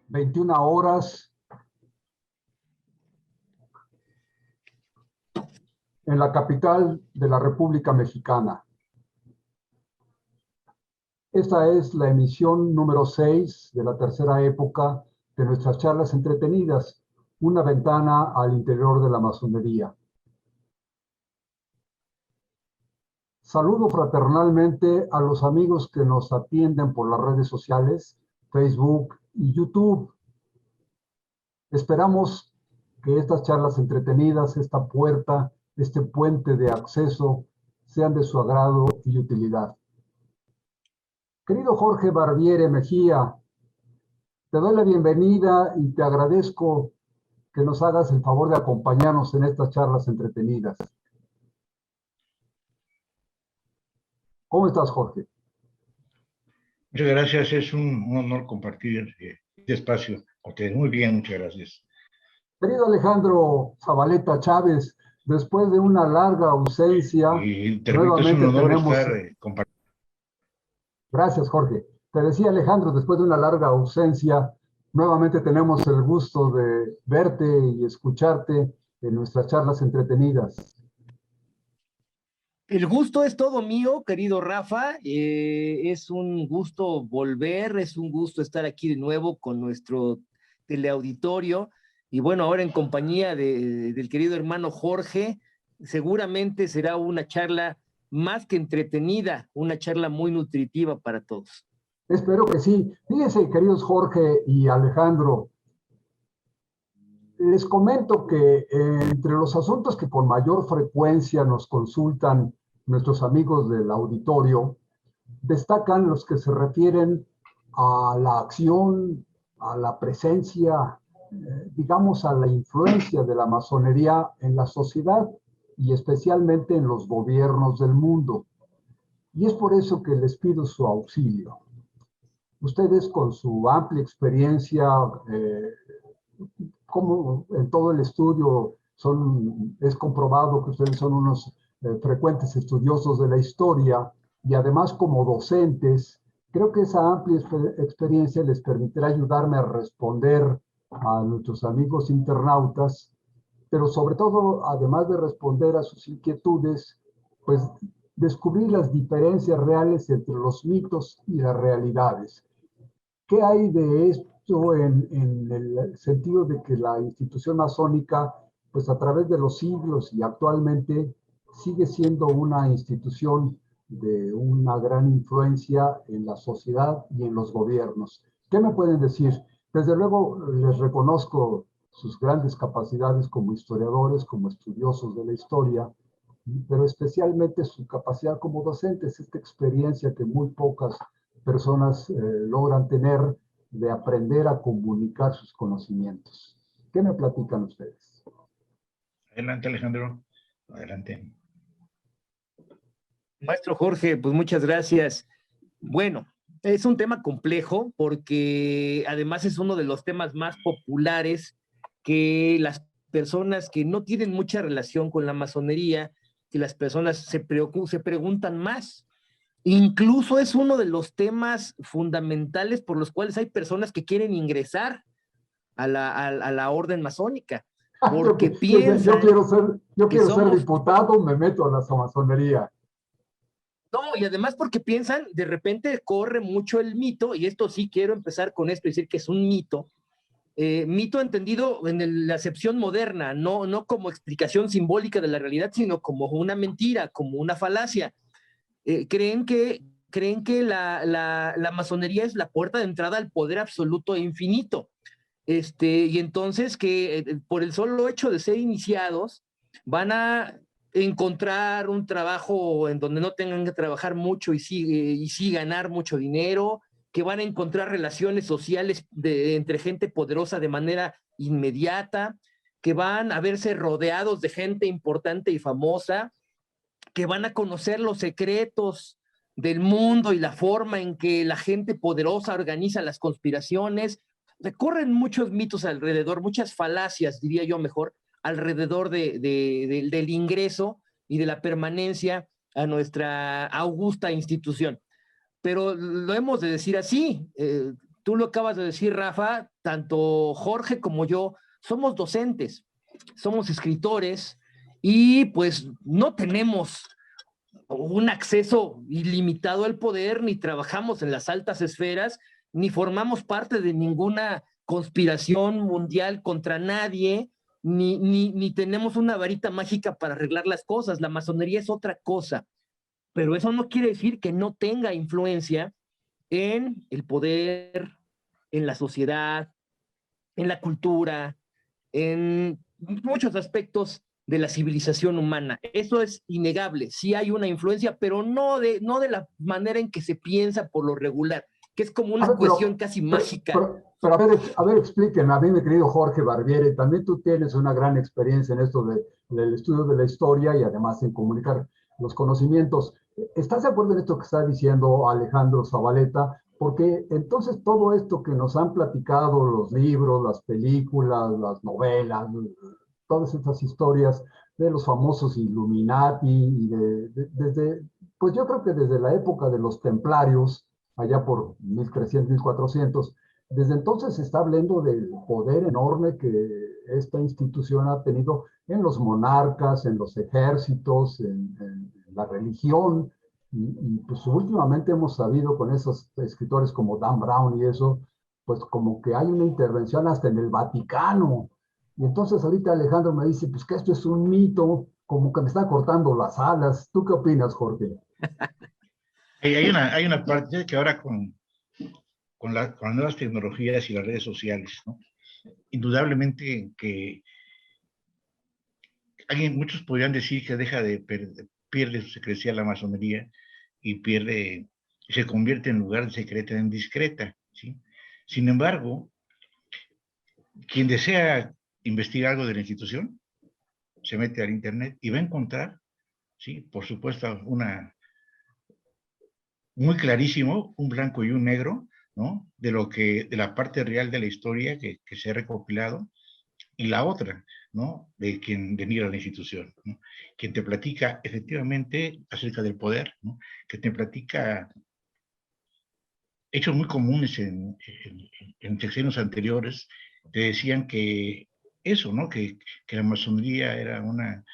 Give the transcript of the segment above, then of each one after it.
21 horas en la capital de la República Mexicana. Esta es la emisión número 6 de la tercera época de nuestras charlas entretenidas, una ventana al interior de la masonería. Saludo fraternalmente a los amigos que nos atienden por las redes sociales, Facebook y YouTube. Esperamos que estas charlas entretenidas, esta puerta, este puente de acceso, sean de su agrado y utilidad. Querido Jorge Barbiere Mejía, te doy la bienvenida y te agradezco que nos hagas el favor de acompañarnos en estas charlas entretenidas. ¿Cómo estás, Jorge? Muchas gracias, es un honor compartir este espacio. Okay, muy bien, muchas gracias. Querido Alejandro Zabaleta Chávez, después de una larga ausencia, y te repito, es un honor estar compartiendo. Gracias, Jorge. Te decía, Alejandro, después de una larga ausencia, nuevamente tenemos el gusto de verte y escucharte en nuestras charlas entretenidas. El gusto es todo mío, querido Rafa. Es un gusto volver, es un gusto estar aquí de nuevo con nuestro teleauditorio. Y bueno, ahora en compañía del querido hermano Jorge, seguramente será una charla más que entretenida, una charla muy nutritiva para todos. Espero que sí. Fíjense, queridos Jorge y Alejandro, les comento que entre los asuntos que con mayor frecuencia nos consultan nuestros amigos del auditorio, destacan los que se refieren a la acción, a la presencia, digamos, a la influencia de la masonería en la sociedad y especialmente en los gobiernos del mundo. Y es por eso que les pido su auxilio. Ustedes, con su amplia experiencia, como en todo el estudio es comprobado que ustedes son unos frecuentes estudiosos de la historia y además como docentes, creo que esa amplia experiencia les permitirá ayudarme a responder a nuestros amigos internautas, pero sobre todo, además de responder a sus inquietudes, pues descubrir las diferencias reales entre los mitos y las realidades. ¿Qué hay de esto en el sentido de que la institución masónica, pues a través de los siglos y actualmente, sigue siendo una institución de una gran influencia en la sociedad y en los gobiernos? ¿Qué me pueden decir? Desde luego, les reconozco sus grandes capacidades como historiadores, como estudiosos de la historia, pero especialmente su capacidad como docentes, esta experiencia que muy pocas personas logran tener de aprender a comunicar sus conocimientos. ¿Qué me platican ustedes? Adelante, Alejandro. Adelante. Maestro Jorge, pues muchas gracias. Bueno, es un tema complejo porque además es uno de los temas más populares que las personas que no tienen mucha relación con la masonería, que las personas se preguntan más. Incluso es uno de los temas fundamentales por los cuales hay personas que quieren ingresar a la orden masónica, porque piensan yo quiero ser diputado, me meto a la masonería. No, y además porque piensan, de repente corre mucho el mito, y esto sí quiero empezar con esto y decir que es un mito, mito entendido en la acepción moderna, no como explicación simbólica de la realidad, sino como una mentira, como una falacia. Creen que la masonería es la puerta de entrada al poder absoluto e infinito. Y entonces que por el solo hecho de ser iniciados van a encontrar un trabajo en donde no tengan que trabajar mucho y sí ganar mucho dinero, que van a encontrar relaciones sociales entre gente poderosa de manera inmediata, que van a verse rodeados de gente importante y famosa, que van a conocer los secretos del mundo y la forma en que la gente poderosa organiza las conspiraciones. Corren muchos mitos alrededor, muchas falacias, diría yo mejor, alrededor del ingreso y de la permanencia a nuestra augusta institución. Pero lo hemos de decir así, tú lo acabas de decir, Rafa, tanto Jorge como yo somos docentes, somos escritores y pues no tenemos un acceso ilimitado al poder, ni trabajamos en las altas esferas, ni formamos parte de ninguna conspiración mundial contra nadie, ni tenemos una varita mágica para arreglar las cosas. La masonería es otra cosa, pero eso no quiere decir que no tenga influencia en el poder, en la sociedad, en la cultura, en muchos aspectos de la civilización humana. Eso es innegable. Sí hay una influencia, pero no de la manera en que se piensa por lo regular, que es como A una ver, cuestión casi mágica. pero a ver, explíquenme, a mí, mi querido Jorge Barbieri, también tú tienes una gran experiencia en esto del estudio de la historia y además en comunicar los conocimientos. ¿Estás de acuerdo en esto que está diciendo Alejandro Zabaleta? Porque entonces todo esto que nos han platicado, los libros, las películas, las novelas, todas estas historias de los famosos Illuminati, y desde, pues yo creo que desde la época de los templarios, allá por 1300, 1400, desde entonces se está hablando del poder enorme que esta institución ha tenido en los monarcas, en los ejércitos, en la religión, pues últimamente hemos sabido con esos escritores como Dan Brown y eso, pues como que hay una intervención hasta en el Vaticano. Y entonces ahorita Alejandro me dice, pues que esto es un mito, como que me está cortando las alas. ¿Tú qué opinas, Jorge? Hay una parte que ahora con las nuevas tecnologías y las redes sociales, ¿no? Indudablemente que muchos podrían decir que pierde su secrecía la masonería y se convierte en lugar de secreta en discreta, ¿sí? Sin embargo, quien desea investigar algo de la institución, se mete al internet y va a encontrar, ¿sí? Por supuesto, muy clarísimo, un blanco y un negro, ¿no? De la parte real de la historia que se ha recopilado, y la otra, ¿no? De quien denigra la institución, ¿no? Quien te platica efectivamente acerca del poder, ¿no? Que te platica hechos muy comunes en sexenios anteriores, te decían que eso, ¿no? Que la masonería era una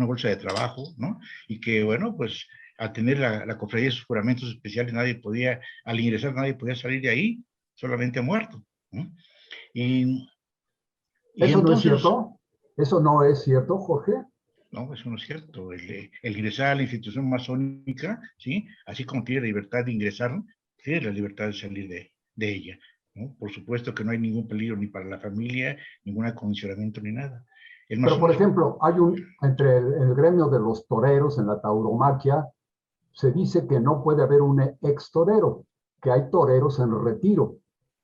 bolsa de trabajo, ¿no? Y que, bueno, pues al tener la cofradía de sus juramentos especiales, al ingresar, nadie podía salir de ahí, solamente muerto, ¿no? Y, y ¿Eso no es entonces, cierto? ¿Eso no es cierto, Jorge? no, eso no es cierto. El ingresar a la institución masónica, ¿sí? Así como tiene la libertad de ingresar, tiene la libertad de salir de ella, ¿no? Por supuesto que no hay ningún peligro ni para la familia, ningún acondicionamiento ni nada. El Pero, masón por es un... ejemplo, entre el gremio de los toreros en la tauromaquia, se dice que no puede haber un ex torero, que hay toreros en retiro,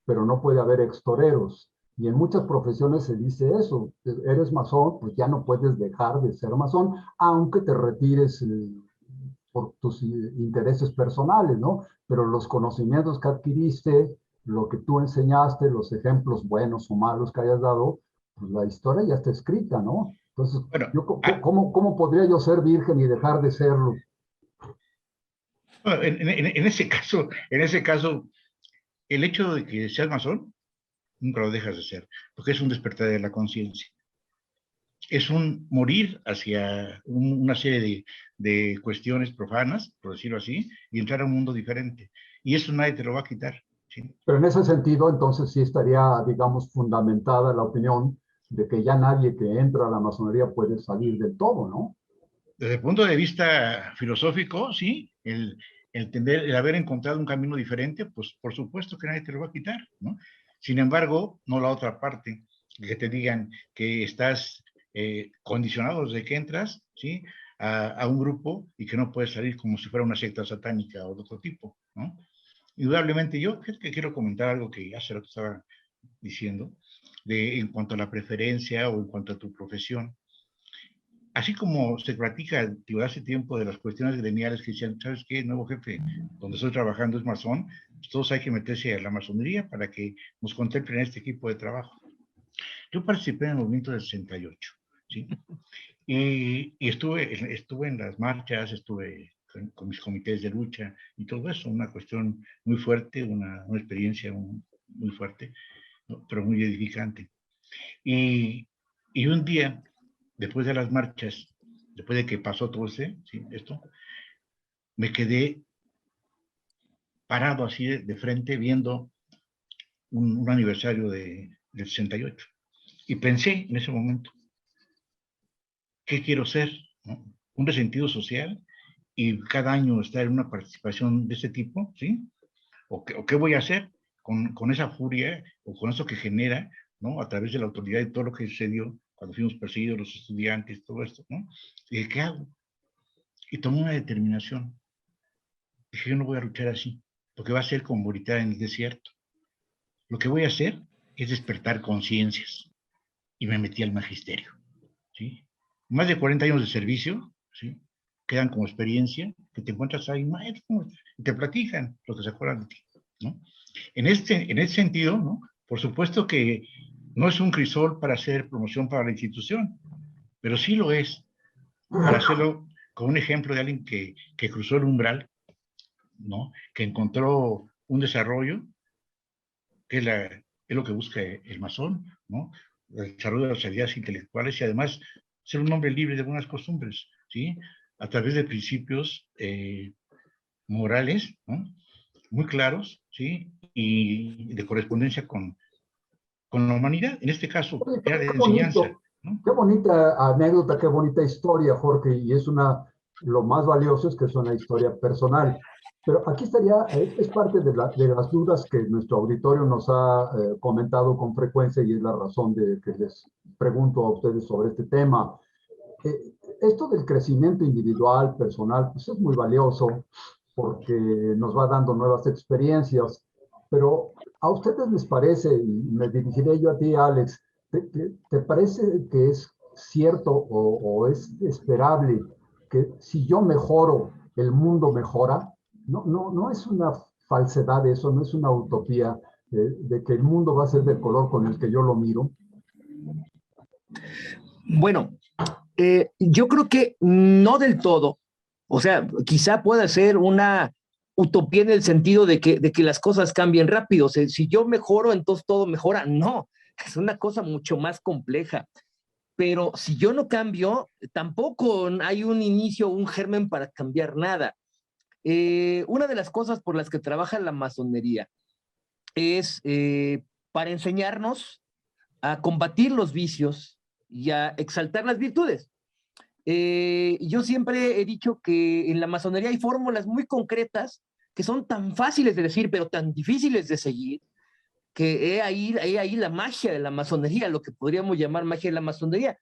pero no puede haber ex toreros. Y en muchas profesiones se dice eso, eres masón, pues ya no puedes dejar de ser masón, aunque te retires por tus intereses personales, ¿no? Pero los conocimientos que adquiriste, lo que tú enseñaste, los ejemplos buenos o malos que hayas dado, pues la historia ya está escrita, ¿no? Entonces, Bueno, ¿cómo podría yo ser virgen y dejar de serlo? en ese caso, el hecho de que seas masón, nunca lo dejas de ser, porque es un despertar de la conciencia. Es un morir hacia una serie de cuestiones profanas, por decirlo así, y entrar a un mundo diferente. Y eso nadie te lo va a quitar, ¿sí? Pero en ese sentido, entonces sí estaría, digamos, fundamentada la opinión de que ya nadie que entra a la masonería puede salir del todo, ¿no? Desde el punto de vista filosófico, sí, el haber encontrado un camino diferente, pues por supuesto que nadie te lo va a quitar, ¿no? Sin embargo, no la otra parte, que te digan que estás condicionado desde que entras, ¿sí? A un grupo y que no puedes salir como si fuera una secta satánica o de otro tipo, ¿no? Indudablemente, yo creo que quiero comentar algo que hace rato estaba diciendo, en cuanto a la preferencia o en cuanto a tu profesión. Así como se practica hace tiempo de las cuestiones gremiales que decían, ¿sabes qué? Nuevo jefe, donde estoy trabajando es masón, pues todos hay que meterse a la masonería para que nos contemplen este equipo de trabajo. Yo participé en el movimiento del 68, ¿sí? Y estuve en las marchas, estuve con mis comités de lucha y todo eso, una cuestión muy fuerte, una experiencia muy fuerte, ¿no? Pero muy edificante. Y un día, después de las marchas, después de que pasó todo esto, me quedé parado así de frente viendo un aniversario del 68. Y pensé en ese momento, ¿qué quiero ser? ¿No? Un resentido social y cada año estar en una participación de ese tipo, ¿sí? ¿O qué voy a hacer con esa furia o con eso que genera, ¿no? A través de la autoridad y todo lo que sucedió cuando fuimos perseguidos los estudiantes, todo esto, ¿no? Y dije, ¿qué hago? Y tomé una determinación. Dije, yo no voy a luchar así, porque va a ser como gritar en el desierto. Lo que voy a hacer es despertar conciencias. Y me metí al magisterio, ¿sí? Más de 40 años de servicio, ¿sí? Quedan como experiencia, que te encuentras ahí maestros y te platican lo que se acuerdan de ti, ¿no? En este sentido, ¿no? Por supuesto que no es un crisol para hacer promoción para la institución, pero sí lo es para hacerlo con un ejemplo de alguien que cruzó el umbral, ¿no? Que encontró un desarrollo, que es lo que busca el masón, ¿no? El desarrollo de las habilidades intelectuales y además ser un hombre libre de buenas costumbres, ¿sí? A través de principios morales, ¿no? Muy claros, ¿sí? Y de correspondencia con la humanidad, en este caso, Oye, era de qué enseñanza, bonito, ¿no? qué bonita anécdota, qué bonita historia, Jorge, y es lo más valioso es que es una historia personal. Pero aquí estaría, es parte de las dudas que nuestro auditorio nos ha comentado con frecuencia y es la razón de que les pregunto a ustedes sobre este tema. Esto del crecimiento individual, personal, pues es muy valioso porque nos va dando nuevas experiencias, pero ¿a ustedes les parece, y me dirigiré yo a ti, Alex, te parece que es cierto o es esperable que si yo mejoro, el mundo mejora? No es una falsedad eso, no es una utopía de que el mundo va a ser del color con el que yo lo miro. Bueno, yo creo que no del todo. O sea, quizá pueda ser una utopía en el sentido de que las cosas cambien rápido. O sea, si yo mejoro, entonces todo mejora. No, es una cosa mucho más compleja. Pero si yo no cambio, tampoco hay un inicio, un germen para cambiar nada. Una de las cosas por las que trabaja la masonería es para enseñarnos a combatir los vicios y a exaltar las virtudes. Yo siempre he dicho que en la masonería hay fórmulas muy concretas que son tan fáciles de decir, pero tan difíciles de seguir, que he ahí la magia de la masonería, lo que podríamos llamar magia de la masonería.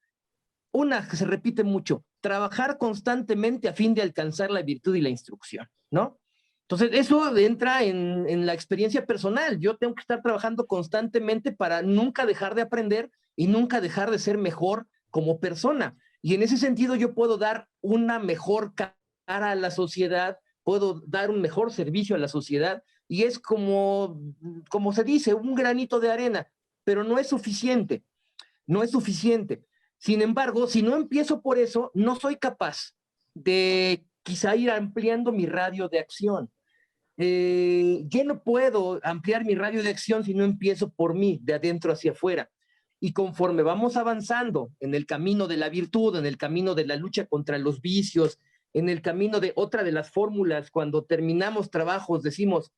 Una que se repite mucho, trabajar constantemente a fin de alcanzar la virtud y la instrucción, ¿no? Entonces, eso entra en la experiencia personal. Yo tengo que estar trabajando constantemente para nunca dejar de aprender y nunca dejar de ser mejor como persona. Y en ese sentido yo puedo dar una mejor cara a la sociedad, puedo dar un mejor servicio a la sociedad y es como se dice, un granito de arena, pero no es suficiente, no es suficiente. Sin embargo, si no empiezo por eso, no soy capaz de quizá ir ampliando mi radio de acción. Yo no puedo ampliar mi radio de acción si no empiezo por mí, de adentro hacia afuera. Y conforme vamos avanzando en el camino de la virtud, en el camino de la lucha contra los vicios, en el camino de otra de las fórmulas, cuando terminamos trabajos, decimos,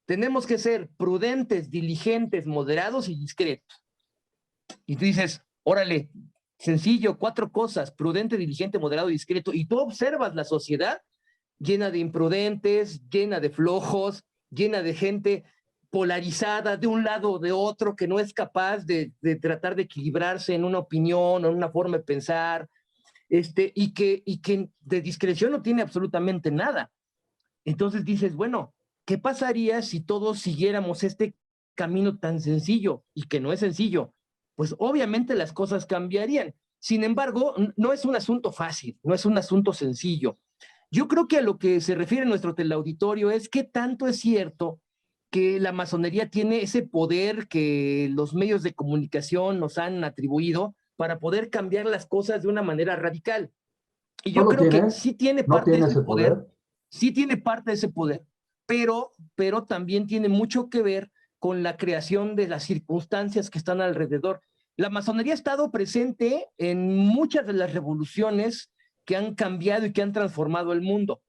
tenemos que ser prudentes, diligentes, moderados y discretos. Y tú dices, órale, sencillo, 4 cosas, prudente, diligente, moderado y discreto. Y tú observas la sociedad llena de imprudentes, llena de flojos, llena de gente polarizada de un lado o de otro, que no es capaz de tratar de equilibrarse en una opinión o en una forma de pensar, y que de discreción no tiene absolutamente nada. Entonces dices, bueno, ¿qué pasaría si todos siguiéramos este camino tan sencillo y que no es sencillo? Pues obviamente las cosas cambiarían. Sin embargo, no es un asunto fácil, no es un asunto sencillo. Yo creo que a lo que se refiere nuestro teleauditorio es qué tanto es cierto que la masonería tiene ese poder que los medios de comunicación nos han atribuido para poder cambiar las cosas de una manera radical. Y ¿No yo lo creo que tiene? sí tiene ¿No parte de tiene ese ese poder, poder? sí tiene parte de ese poder, pero también tiene mucho que ver con la creación de las circunstancias que están alrededor. La masonería ha estado presente en muchas de las revoluciones que han cambiado y que han transformado el mundo,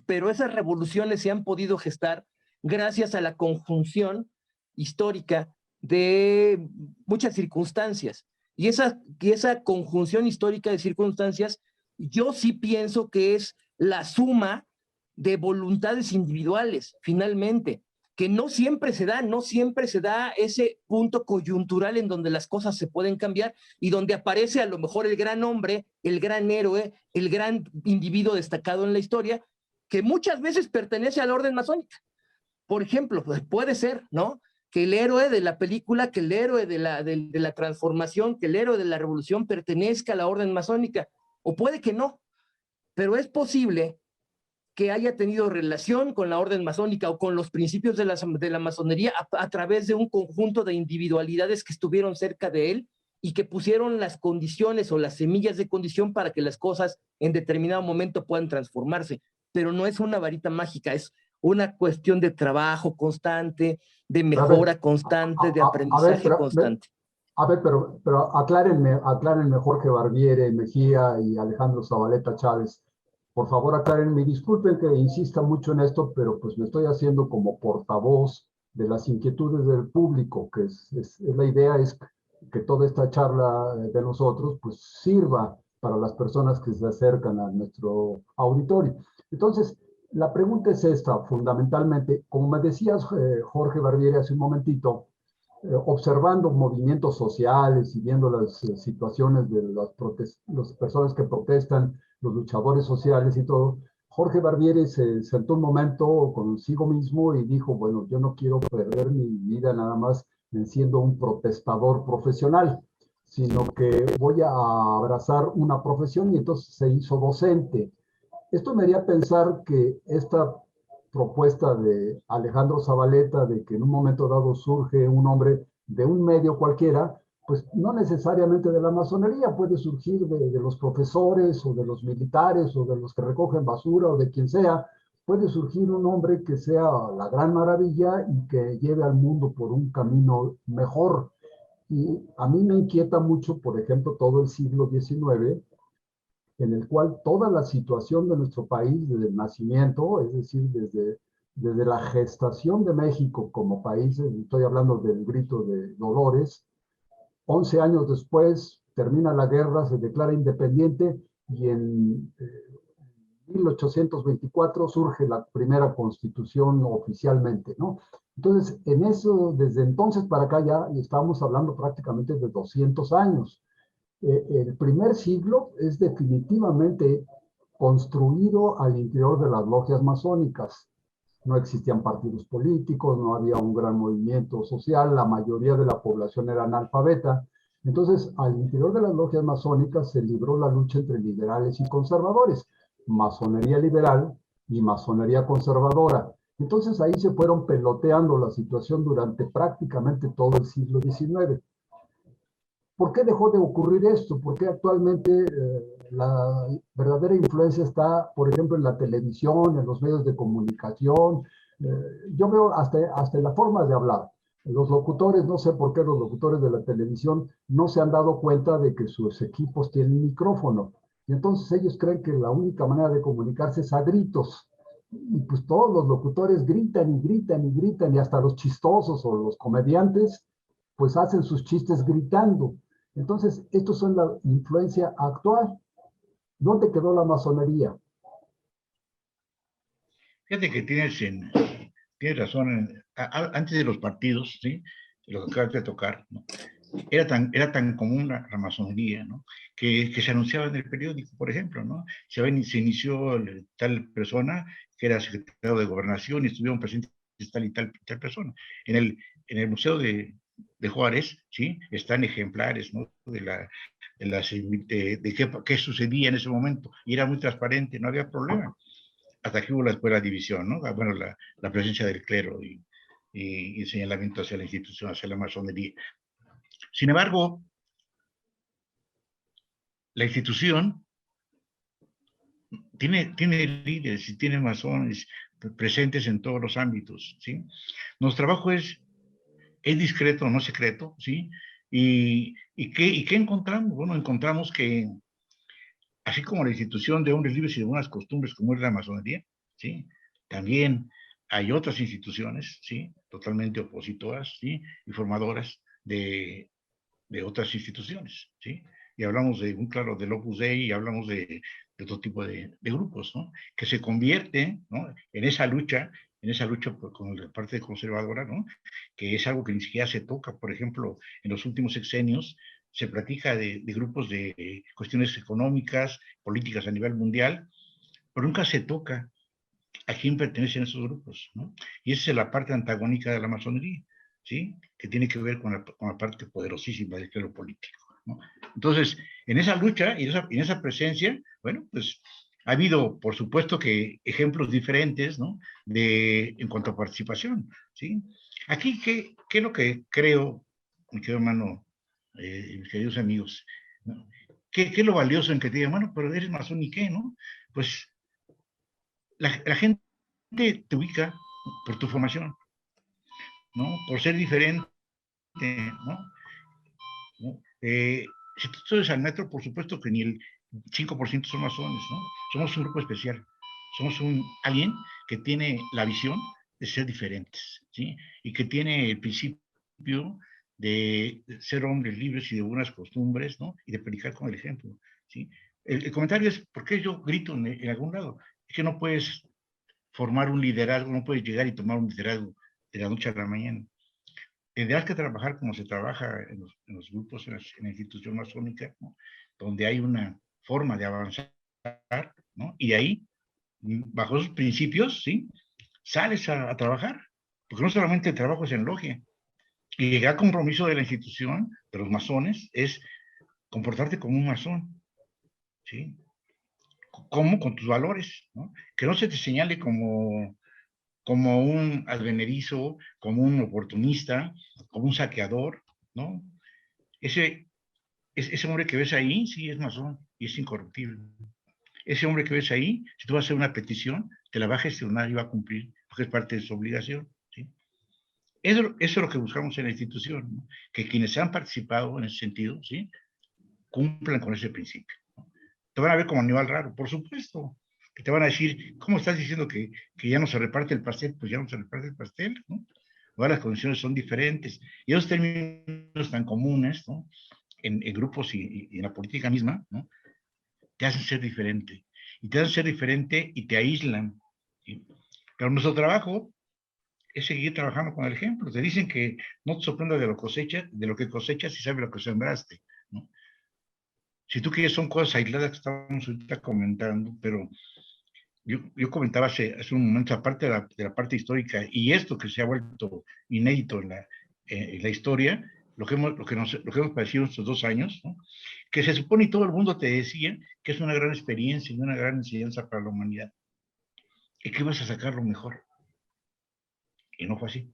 pero esas revoluciones se han podido gestar gracias a la conjunción histórica de muchas circunstancias. Y esa conjunción histórica de circunstancias, yo sí pienso que es la suma de voluntades individuales, finalmente, que no siempre se da ese punto coyuntural en donde las cosas se pueden cambiar y donde aparece a lo mejor el gran hombre, el gran héroe, el gran individuo destacado en la historia, que muchas veces pertenece a la orden masónica. Por ejemplo, pues puede ser, ¿no? Que el héroe de la película, que el héroe de la transformación, que el héroe de la revolución pertenezca a la orden masónica, o puede que no, pero es posible que haya tenido relación con la orden masónica o con los principios de la masonería a través de un conjunto de individualidades que estuvieron cerca de él y que pusieron las condiciones o las semillas de condición para que las cosas en determinado momento puedan transformarse. Pero no es una varita mágica, es una cuestión de trabajo constante, de mejora constante, de aprendizaje constante. A ver, pero aclárenme Jorge Barbiere, Mejía y Alejandro Zabaleta Chávez. Por favor, aclárenme. Disculpen que insista mucho en esto, pero pues me estoy haciendo como portavoz de las inquietudes del público, que la idea es que toda esta charla de nosotros pues sirva para las personas que se acercan a nuestro auditorio. Entonces, la pregunta es esta, fundamentalmente, como me decías, Jorge Barbieri, hace un momentito, observando movimientos sociales y viendo las situaciones de las personas que protestan, los luchadores sociales y todo, Jorge Barbieri se sentó un momento consigo mismo y dijo, bueno, yo no quiero perder mi vida nada más siendo un protestador profesional, sino que voy a abrazar una profesión y entonces se hizo docente. Esto me haría pensar que esta propuesta de Alejandro Zabaleta de que en un momento dado surge un hombre de un medio cualquiera, pues no necesariamente de la masonería, puede surgir de los profesores o de los militares o de los que recogen basura o de quien sea, puede surgir un hombre que sea la gran maravilla y que lleve al mundo por un camino mejor. Y a mí me inquieta mucho, por ejemplo, todo el siglo XIX, en el cual toda la situación de nuestro país desde el nacimiento, es decir, desde la gestación de México como país, estoy hablando del grito de Dolores, 11 años después termina la guerra, se declara independiente y en 1824 surge la primera constitución oficialmente, ¿no? Entonces, en eso, desde entonces para acá ya estamos hablando prácticamente de 200 años. El primer siglo es definitivamente construido al interior de las logias masónicas. No existían partidos políticos, no había un gran movimiento social, la mayoría de la población era analfabeta. Entonces, al interior de las logias masónicas se libró la lucha entre liberales y conservadores, masonería liberal y masonería conservadora. Entonces ahí se fueron peloteando la situación durante prácticamente todo el siglo XIX. ¿Por qué dejó de ocurrir esto? ¿Por qué actualmente la verdadera influencia está, por ejemplo, en la televisión, en los medios de comunicación? Yo veo hasta en la forma de hablar. Los locutores, no sé por qué los locutores de la televisión no se han dado cuenta de que sus equipos tienen micrófono. Y entonces ellos creen que la única manera de comunicarse es a gritos. Y pues todos los locutores gritan y gritan y gritan, y hasta los chistosos o los comediantes, pues hacen sus chistes gritando. Entonces, estos son la influencia actual. ¿Dónde quedó la masonería? Fíjate que tienes razón. Antes de los partidos, ¿sí? Lo que acabas de tocar, ¿no? Era tan común la masonería, ¿no? Que se anunciaba en el periódico, por ejemplo, ¿no? Se inició tal persona que era secretario de Gobernación y estuvieron presentes tal y tal persona. En el Museo de Juárez, ¿sí? Están ejemplares, ¿no? De qué sucedía en ese momento. Y era muy transparente, no había problema. Hasta que hubo la división, ¿no? Bueno, la presencia del clero y señalamiento hacia la institución, hacia la masonería. Sin embargo, la institución tiene líderes y tiene masones presentes en todos los ámbitos, ¿sí? Nuestro trabajo es discreto, no secreto, ¿sí? ¿Y qué encontramos? Bueno, encontramos que, así como la institución de hombres libres y de buenas costumbres, como es la masonería, ¿sí? También hay otras instituciones, ¿sí? Totalmente opositoras, ¿sí? Y formadoras de otras instituciones, ¿sí? Y hablamos de un claro del Opus Dei y hablamos de otro tipo de grupos, ¿no? Que se convierten, ¿no? En esa lucha con la parte conservadora, ¿no? Que es algo que ni siquiera se toca, por ejemplo, en los últimos sexenios se platica de grupos de cuestiones económicas, políticas a nivel mundial, pero nunca se toca a quién pertenecen esos grupos, ¿no? Y esa es la parte antagónica de la masonería, ¿sí? Que tiene que ver con la parte poderosísima del clero político, ¿no? Entonces, en esa lucha y en esa presencia, bueno, pues ha habido, por supuesto, que ejemplos diferentes, ¿no? En cuanto a participación, ¿sí? Aquí, ¿qué es lo que creo, mi querido hermano, mis queridos amigos, ¿no? ¿Qué es lo valioso en que te digan, bueno, pero eres masón y qué, ¿no? Pues la gente te ubica por tu formación, ¿no? Por ser diferente, ¿no? ¿No? Si tú subes al metro, por supuesto que ni el 5% son masones, ¿no? Somos un grupo especial. Somos alguien que tiene la visión de ser diferentes, ¿sí? Y que tiene el principio de ser hombres libres y de buenas costumbres, ¿no? Y de predicar con el ejemplo, ¿sí? El comentario es, ¿por qué yo grito en algún lado? Es que no puedes formar un liderazgo, no puedes llegar y tomar un liderazgo de la noche a la mañana. Tendrás que trabajar como se trabaja en los grupos, en la institución masónica, ¿no? Donde hay una forma de avanzar, ¿no? Y de ahí, bajo esos principios, ¿sí? Sales a trabajar, porque no solamente el trabajo es en logia, y el compromiso de la institución, de los masones, es comportarte como un masón, ¿sí? Como con tus valores, ¿no? Que no se te señale como un advenedizo, como un oportunista, como un saqueador, ¿no? Ese hombre que ves ahí, sí, es masón y es incorruptible. Ese hombre que ves ahí, si tú vas a hacer una petición, te la va a gestionar y va a cumplir, porque es parte de su obligación, ¿sí? Eso es lo que buscamos en la institución, ¿no? Que quienes han participado en ese sentido, ¿sí? Cumplan con ese principio, ¿no? Te van a ver como animal raro, por supuesto, que te van a decir, ¿cómo estás diciendo que ya no se reparte el pastel? Pues ya no se reparte el pastel, ¿no? Ahora las condiciones son diferentes. Y esos términos tan comunes, ¿no? En grupos y en la política misma, ¿no? Te hacen ser diferente. Y te hacen ser diferente y te aíslan, ¿sí? Pero nuestro trabajo es seguir trabajando con el ejemplo. Te dicen que no te sorprenda de lo que cosechas y sabes lo que sembraste, ¿no? Si tú quieres, son cosas aisladas que estamos ahorita comentando, pero yo comentaba hace un momento, aparte de la parte histórica, y esto que se ha vuelto inédito en la historia, lo que hemos padecido estos 2 años, ¿no? Que se supone y todo el mundo te decía que es una gran experiencia y una gran enseñanza para la humanidad, y que ibas a sacar lo mejor, y no fue así.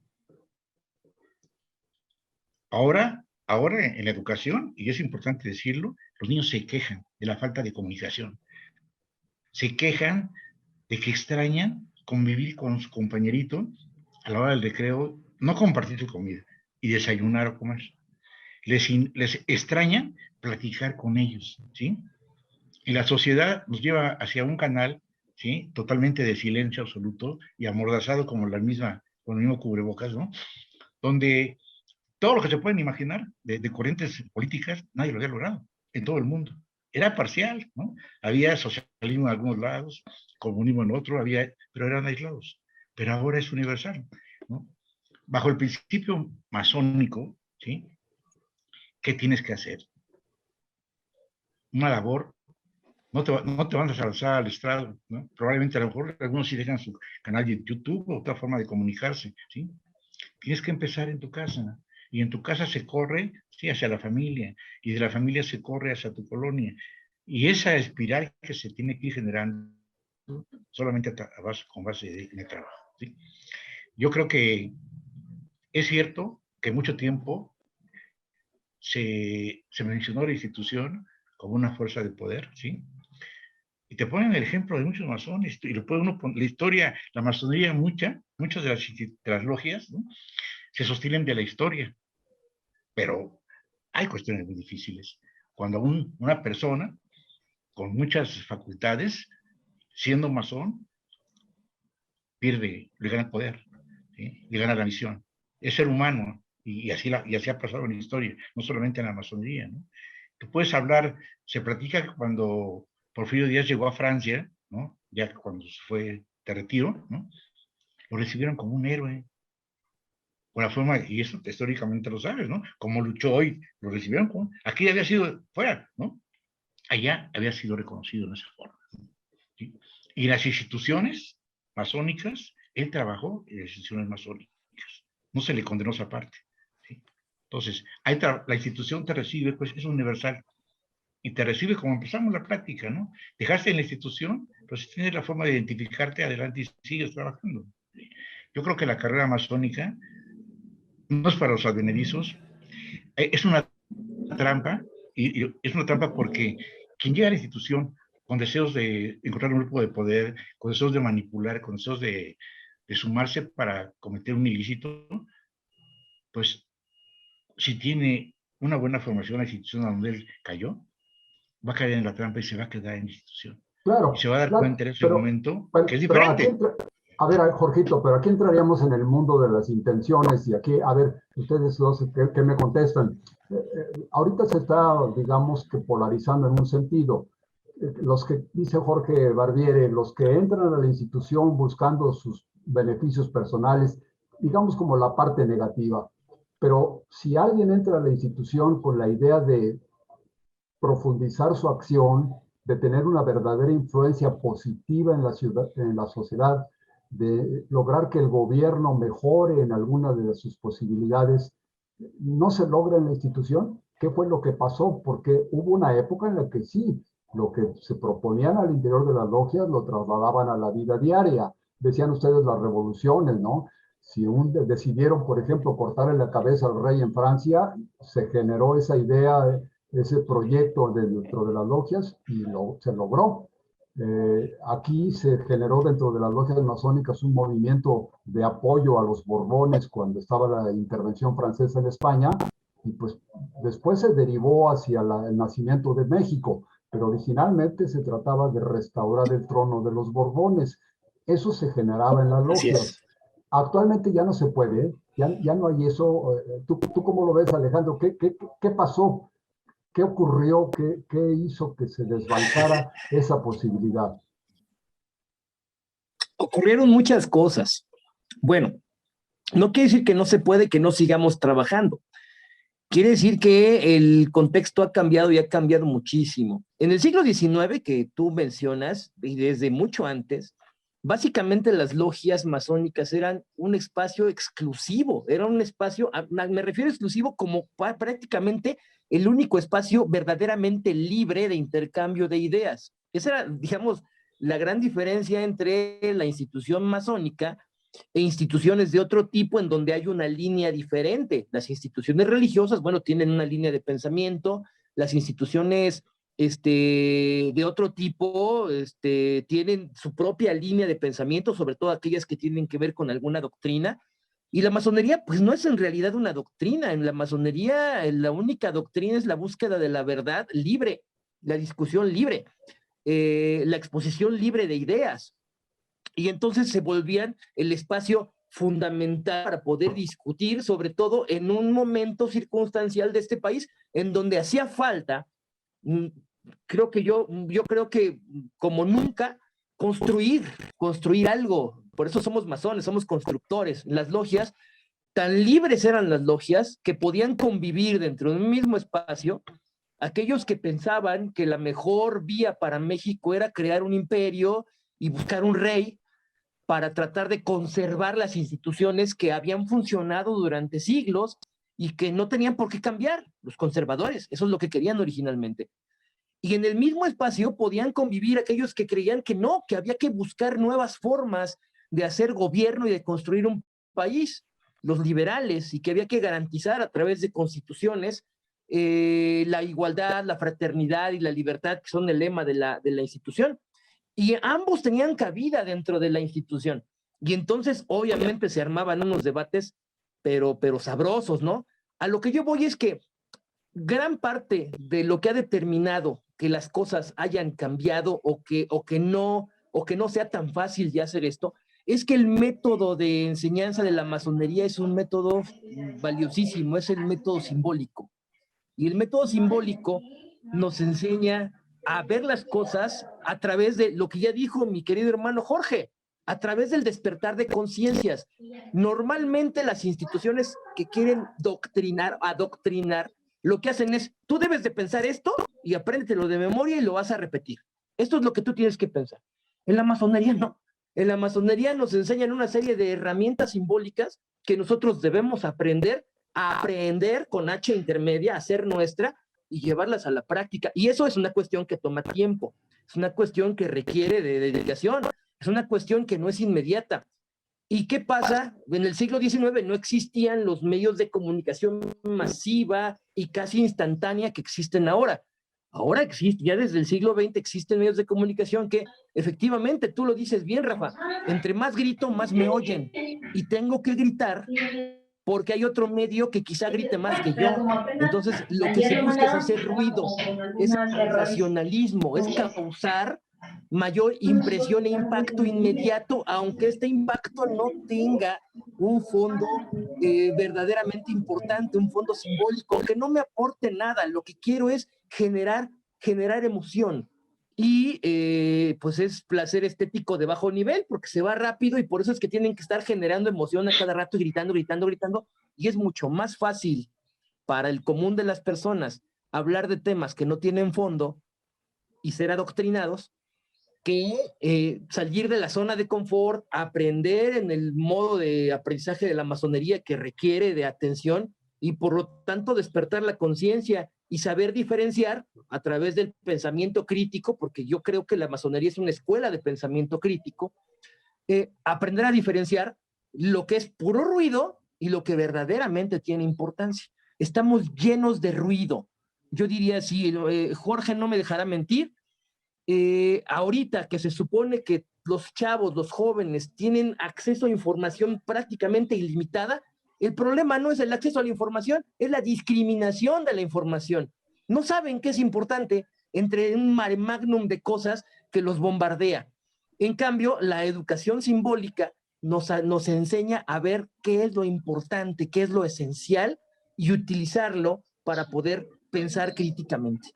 Ahora en la educación, y es importante decirlo, los niños se quejan de la falta de comunicación, se quejan de que extrañan convivir con su compañerito a la hora del recreo, no compartir su comida y desayunar o comer. Les extraña platicar con ellos, ¿sí? Y la sociedad nos lleva hacia un canal, ¿sí? Totalmente de silencio absoluto y amordazado como con el mismo cubrebocas, ¿no? Donde todo lo que se pueden imaginar de corrientes políticas, nadie lo había logrado en todo el mundo. Era parcial, ¿no? Había socialismo en algunos lados, comunismo en otro, pero eran aislados. Pero ahora es universal, ¿no? Bajo el principio masónico, ¿sí? ¿Qué tienes que hacer? Una labor, no te van a lanzar al estrado, ¿no? Probablemente a lo mejor algunos sí dejan su canal de YouTube o otra forma de comunicarse, ¿sí? Tienes que empezar en tu casa. Y en tu casa se corre, sí, hacia la familia. Y de la familia se corre hacia tu colonia. Y esa espiral que se tiene que ir generando solamente con base en el trabajo, ¿sí? Yo creo que es cierto que mucho tiempo se mencionó la institución como una fuerza de poder, ¿sí? Y te ponen el ejemplo de muchos masones, y lo puede uno poner, la historia, la masonería, muchas de las logias, ¿no?, se sostienen de la historia, pero hay cuestiones muy difíciles. Cuando una persona con muchas facultades, siendo masón, le gana el poder, ¿sí?, le gana la visión. Es ser humano, y así ha pasado en la historia, no solamente en la masonería, ¿no? Tú puedes hablar, se platica que cuando Porfirio Díaz llegó a Francia, ¿no?, ya cuando se fue de retiro, ¿no?, lo recibieron como un héroe, por la forma, y eso históricamente lo sabes, ¿no?, como luchó hoy, lo recibieron como, aquí había sido fuera, ¿no?, allá había sido reconocido en esa forma, ¿sí? Y las instituciones masónicas, él trabajó en las instituciones masónicas, no se le condenó esa parte, ¿sí? Entonces, la institución te recibe, pues es universal, y te recibe como empezamos la práctica, ¿no? Dejaste en la institución, pues tienes la forma de identificarte adelante y sigues trabajando, ¿sí? Yo creo que la carrera masónica no es para los advenedizos, es una trampa, y es una trampa porque quien llega a la institución con deseos de encontrar un grupo de poder, con deseos de manipular, con deseos de sumarse para cometer un ilícito, pues si tiene una buena formación en la institución a donde él cayó, va a caer en la trampa y se va a quedar en la institución. Y se Claro, va a dar claro, cuenta en ese momento que es pero aquí diferente. a ver, Jorgito, pero aquí entraríamos en el mundo de las intenciones y aquí, a ver, ustedes dos, ¿qué me contestan? Ahorita se está, digamos que polarizando en un sentido. Los que, dice Jorge Barbiere, los que entran a la institución buscando sus beneficios personales, digamos como la parte negativa. Pero si alguien entra a la institución con la idea de profundizar su acción, de tener una verdadera influencia positiva en la ciudad, en la sociedad, de lograr que el gobierno mejore en alguna de sus posibilidades, no se logra en la institución. ¿Qué fue lo que pasó? Porque hubo una época en la que sí, lo que se proponían al interior de las logias lo trasladaban a la vida diaria. Decían ustedes las revoluciones, ¿no? Si decidieron, por ejemplo, cortarle la cabeza al rey en Francia, se generó esa idea, ese proyecto dentro de las logias y se logró. Aquí se generó dentro de las logias masónicas un movimiento de apoyo a los Borbones cuando estaba la intervención francesa en España, y pues después se derivó hacia el nacimiento de México, pero originalmente se trataba de restaurar el trono de los Borbones. Eso se generaba en las Así es. logias. Actualmente ya no se puede, ¿eh? Ya no hay eso. ¿Tú cómo lo ves, Alejandro? ¿Qué pasó? ¿Qué ocurrió? ¿Qué hizo que se desbancara esa posibilidad? Ocurrieron muchas cosas. Bueno, no quiere decir que no se puede, que no sigamos trabajando. Quiere decir que el contexto ha cambiado y ha cambiado muchísimo. En el siglo XIX, que tú mencionas, y desde mucho antes, básicamente las logias masónicas eran un espacio exclusivo, era un espacio, me refiero exclusivo como prácticamente el único espacio verdaderamente libre de intercambio de ideas. Esa era, digamos, la gran diferencia entre la institución masónica e instituciones de otro tipo en donde hay una línea diferente. Las instituciones religiosas, bueno, tienen una línea de pensamiento, las instituciones de otro tipo tienen su propia línea de pensamiento, sobre todo aquellas que tienen que ver con alguna doctrina, y la masonería pues no es en realidad una doctrina. En la masonería la única doctrina es la búsqueda de la verdad libre, la discusión libre, la exposición libre de ideas, y entonces se volvían el espacio fundamental para poder discutir, sobre todo en un momento circunstancial de este país en donde hacía falta, yo creo que como nunca, construir algo. Por eso somos masones, somos constructores. Las logias, tan libres eran las logias que podían convivir dentro de un mismo espacio aquellos que pensaban que la mejor vía para México era crear un imperio y buscar un rey para tratar de conservar las instituciones que habían funcionado durante siglos y que no tenían por qué cambiar, los conservadores. Eso es lo que querían originalmente. Y en el mismo espacio podían convivir aquellos que creían que no, que había que buscar nuevas formas de hacer gobierno y de construir un país, los liberales, y que había que garantizar a través de constituciones la igualdad, la fraternidad y la libertad, que son el lema de la institución. Y ambos tenían cabida dentro de la institución. Y entonces, obviamente, se armaban unos debates, pero sabrosos, ¿no? A lo que yo voy es que gran parte de lo que ha determinado que las cosas hayan cambiado o que no sea tan fácil de hacer esto, es que el método de enseñanza de la masonería es un método valiosísimo, es el método simbólico. Y el método simbólico nos enseña a ver las cosas a través de lo que ya dijo mi querido hermano Jorge, a través del despertar de conciencias. Normalmente las instituciones que quieren adoctrinar, lo que hacen es, tú debes de pensar esto y apréndetelo de memoria y lo vas a repetir. Esto es lo que tú tienes que pensar. En la masonería no. En la masonería nos enseñan una serie de herramientas simbólicas que nosotros debemos aprender con H intermedia, hacer nuestra y llevarlas a la práctica. Y eso es una cuestión que toma tiempo, es una cuestión que requiere de dedicación, es una cuestión que no es inmediata. ¿Y qué pasa? En el siglo XIX no existían los medios de comunicación masiva y casi instantánea que existen ahora. Ahora existe, ya desde el siglo XX existen medios de comunicación que efectivamente, tú lo dices bien, Rafa, entre más grito, más me oyen. Y tengo que gritar porque hay otro medio que quizá grite más que yo. Entonces, lo que se busca es hacer ruido, es sensacionalismo, es causar mayor impresión e impacto inmediato, aunque este impacto no tenga un fondo verdaderamente importante, un fondo simbólico, que no me aporte nada. Lo que quiero es generar emoción. Y pues es placer estético de bajo nivel, porque se va rápido y por eso es que tienen que estar generando emoción a cada rato y gritando, y es mucho más fácil para el común de las personas hablar de temas que no tienen fondo y ser adoctrinados que salir de la zona de confort, aprender en el modo de aprendizaje de la masonería que requiere de atención y por lo tanto despertar la conciencia y saber diferenciar a través del pensamiento crítico, porque yo creo que la masonería es una escuela de pensamiento crítico, aprender a diferenciar lo que es puro ruido y lo que verdaderamente tiene importancia. Estamos llenos de ruido. Yo diría así, Jorge no me dejará mentir, ahorita que se supone que los chavos, los jóvenes, tienen acceso a información prácticamente ilimitada, el problema no es el acceso a la información, es la discriminación de la información. No saben qué es importante entre un mare magnum de cosas que los bombardea. En cambio, la educación simbólica nos enseña a ver qué es lo importante, qué es lo esencial y utilizarlo para poder pensar críticamente.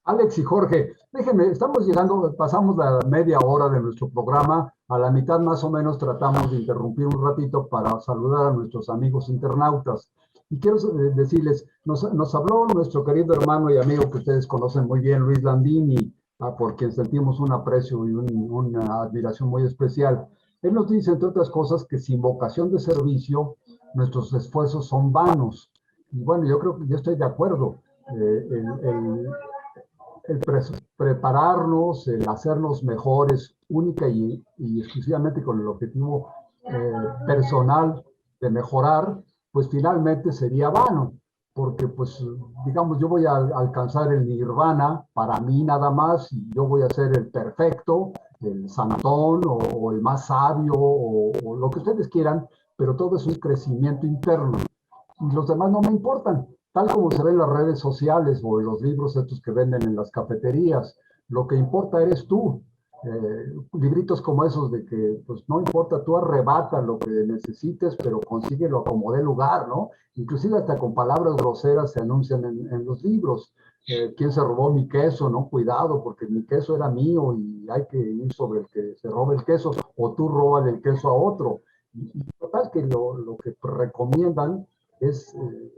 Alex y Jorge, déjenme, estamos llegando, pasamos la media hora de nuestro programa, a la mitad más o menos tratamos de interrumpir un ratito para saludar a nuestros amigos internautas. Y quiero decirles, nos habló nuestro querido hermano y amigo que ustedes conocen muy bien, Luis Landini, por quien sentimos un aprecio y una admiración muy especial. Él nos dice, entre otras cosas, que sin vocación de servicio, nuestros esfuerzos son vanos. Y bueno, yo creo que yo estoy de acuerdo. El prepararnos, el hacernos mejores, única y exclusivamente con el objetivo personal de mejorar, pues finalmente sería vano, porque pues digamos yo voy a alcanzar el nirvana para mí nada más y yo voy a ser el perfecto, el santón o el más sabio o lo que ustedes quieran, pero todo es un crecimiento interno y los demás no me importan. Tal como se ve en las redes sociales o en los libros estos que venden en las cafeterías, lo que importa eres tú. Libritos como esos de que, pues no importa, tú arrebata lo que necesites, pero consíguelo a como dé lugar, ¿no? Inclusive hasta con palabras groseras se anuncian en los libros. ¿Quién se robó mi queso? No, cuidado, porque mi queso era mío y hay que ir sobre el que se roba el queso, o tú robas el queso a otro. Y total que lo que recomiendan es